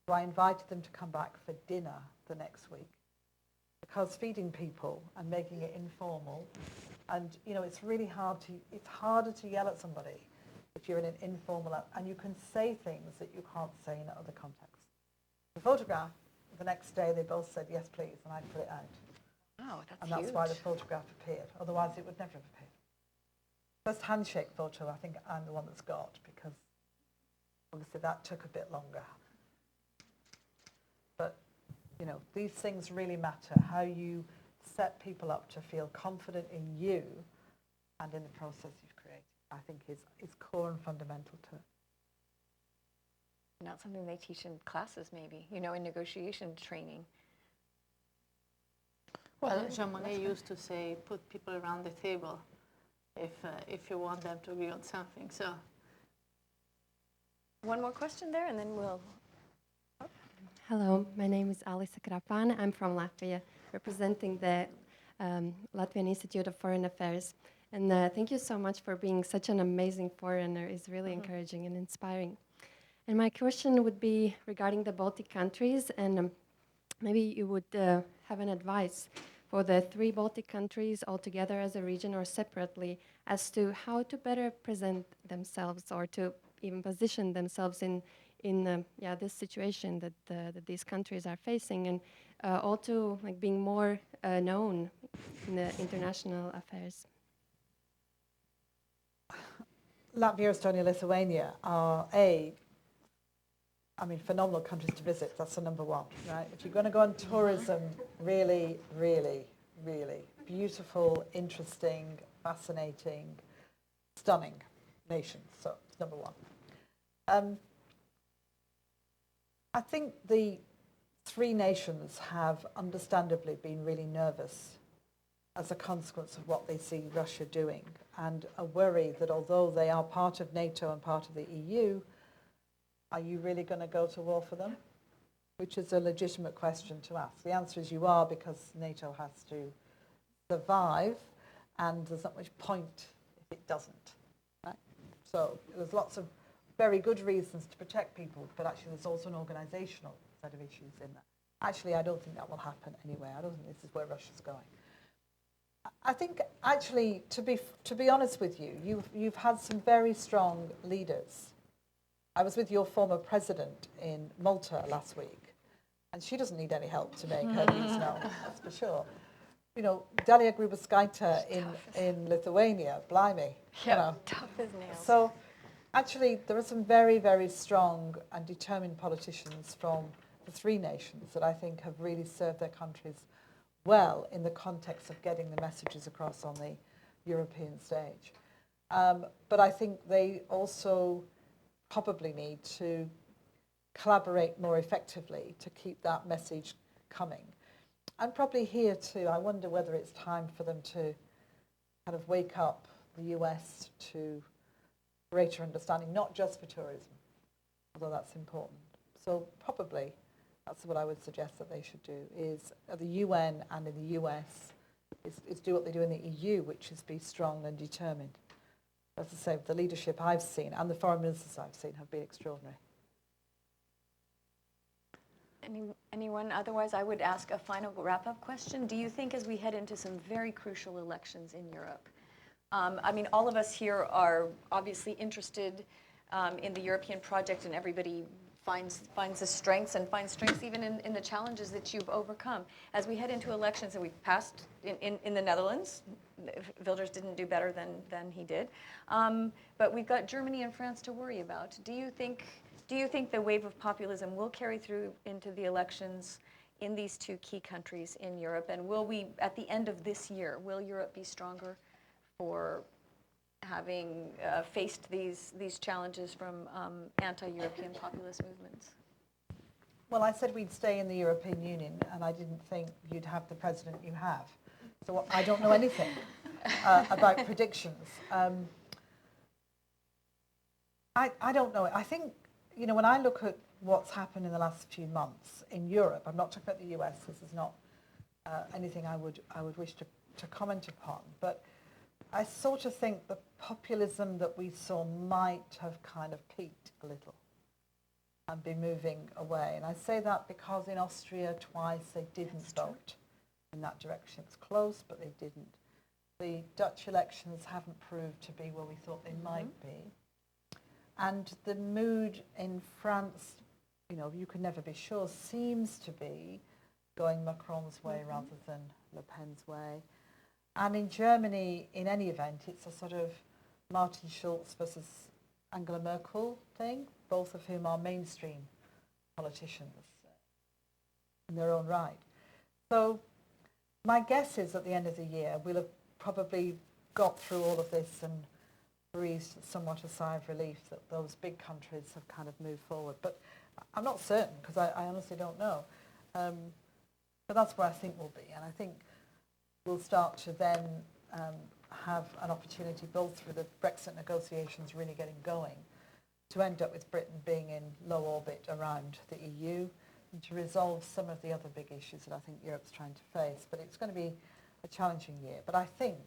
So I invited them to come back for dinner the next week, because feeding people and making it informal, and you know, it's harder to yell at somebody if you're in an informal, and you can say things that you can't say in other contexts. The photograph, the next day they both said, yes please, and I put it out. Wow, that's And that's huge. why the photograph appeared, otherwise it would never have appeared. First handshake photo, I think I'm the one that's got, because obviously that took a bit longer. But, you know, these things really matter. How you set people up to feel confident in you and in the process you've created, I think is core and fundamental to it. Not something they teach in classes, maybe, you know, in negotiation training. Well, Jean Monnet used to say, put people around the table if you want them to agree on something. So, one more question there, and then we'll. Hello, my name is Alisa Krapan. I'm from Latvia, representing the Latvian Institute of Foreign Affairs. And thank you so much for being such an amazing foreigner. It's really encouraging and inspiring. And my question would be regarding the Baltic countries, and maybe you would have an advice for the 3 Baltic countries all together as a region or separately as to how to better present themselves or to even position themselves in this situation that these countries are facing, and also like being more known in the international affairs. Latvia, Estonia, Lithuania are phenomenal countries to visit. That's the number 1, right? If you're going to go on tourism, really, really, really beautiful, interesting, fascinating, stunning nations. So it's number 1. I think the 3 nations have understandably been really nervous as a consequence of what they see Russia doing, and a worry that although they are part of NATO and part of the EU, are you really going to go to war for them? Which is a legitimate question to ask. The answer is you are, because NATO has to survive, and there's not much point if it doesn't. Right? So there's lots of very good reasons to protect people, but actually there's also an organisational set of issues in that. Actually, I don't think that will happen anyway. I don't think this is where Russia's going. I think, actually, to be honest with you, you've had some very strong leaders. I was with your former president in Malta last week, and she doesn't need any help to make her views known, that's for sure. You know, Dalia Grybauskaitė in Lithuania, blimey. Yeah, you know. Tough as nails. So, actually, there are some very, very strong and determined politicians from the 3 nations that I think have really served their countries well in the context of getting the messages across on the European stage. But I think they also probably need to collaborate more effectively to keep that message coming. And probably here too, I wonder whether it's time for them to kind of wake up the US to greater understanding, not just for tourism, although that's important. So probably That's what I would suggest that they should do, is at the UN and in the US, is do what they do in the EU, which is be strong and determined. As I say, the leadership I've seen and the foreign ministers I've seen have been extraordinary. Anyone? Otherwise, I would ask a final wrap-up question. Do you think as we head into some very crucial elections in Europe, I mean, all of us here are obviously interested in the European project, and everybody finds the strengths and finds strengths even in the challenges that you've overcome. As we head into elections, and we've passed in the Netherlands, Wilders didn't do better than he did, but we've got Germany and France to worry about. Do you think the wave of populism will carry through into the elections in these two key countries in Europe? And will we, at the end of this year, will Europe be stronger for having faced these challenges from anti-European populist movements? Well, I said we'd stay in the European Union, and I didn't think you'd have the president you have. So I don't know anything about predictions. I don't know. I think, you know, when I look at what's happened in the last few months in Europe, I'm not talking about the US, this is not anything I would wish to comment upon, but I sort of think the populism that we saw might have kind of peaked a little and be moving away. And I say that because in Austria twice they didn't vote in that direction. It was close, but they didn't. The Dutch elections haven't proved to be where we thought they might be. And the mood in France, you know, you can never be sure, seems to be going Macron's way rather than Le Pen's way. And in Germany, in any event, it's a sort of Martin Schulz versus Angela Merkel thing, both of whom are mainstream politicians in their own right. So my guess is at the end of the year, we'll have probably got through all of this and breathed somewhat a sigh of relief that those big countries have kind of moved forward. But I'm not certain, because I honestly don't know. But that's where I think we'll be. And I think we'll start to then have an opportunity, both through the Brexit negotiations really getting going, to end up with Britain being in low orbit around the EU and to resolve some of the other big issues that I think Europe's trying to face. But it's going to be a challenging year. But I think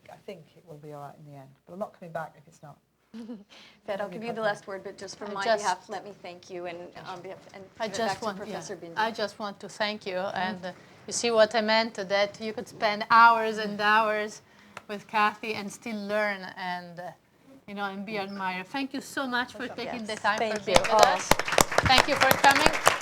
it will be all right in the end. But I'm not coming back if it's not. Fed, I'll give you the last word, but just for my behalf, let me thank you, and on behalf, and Professor Bindi. I just want to thank you, and you see what I meant, that you could spend hours and hours with Cathy and still learn and, you know, and be admired. Thank you so much for taking the time for being with us. Thank you for coming.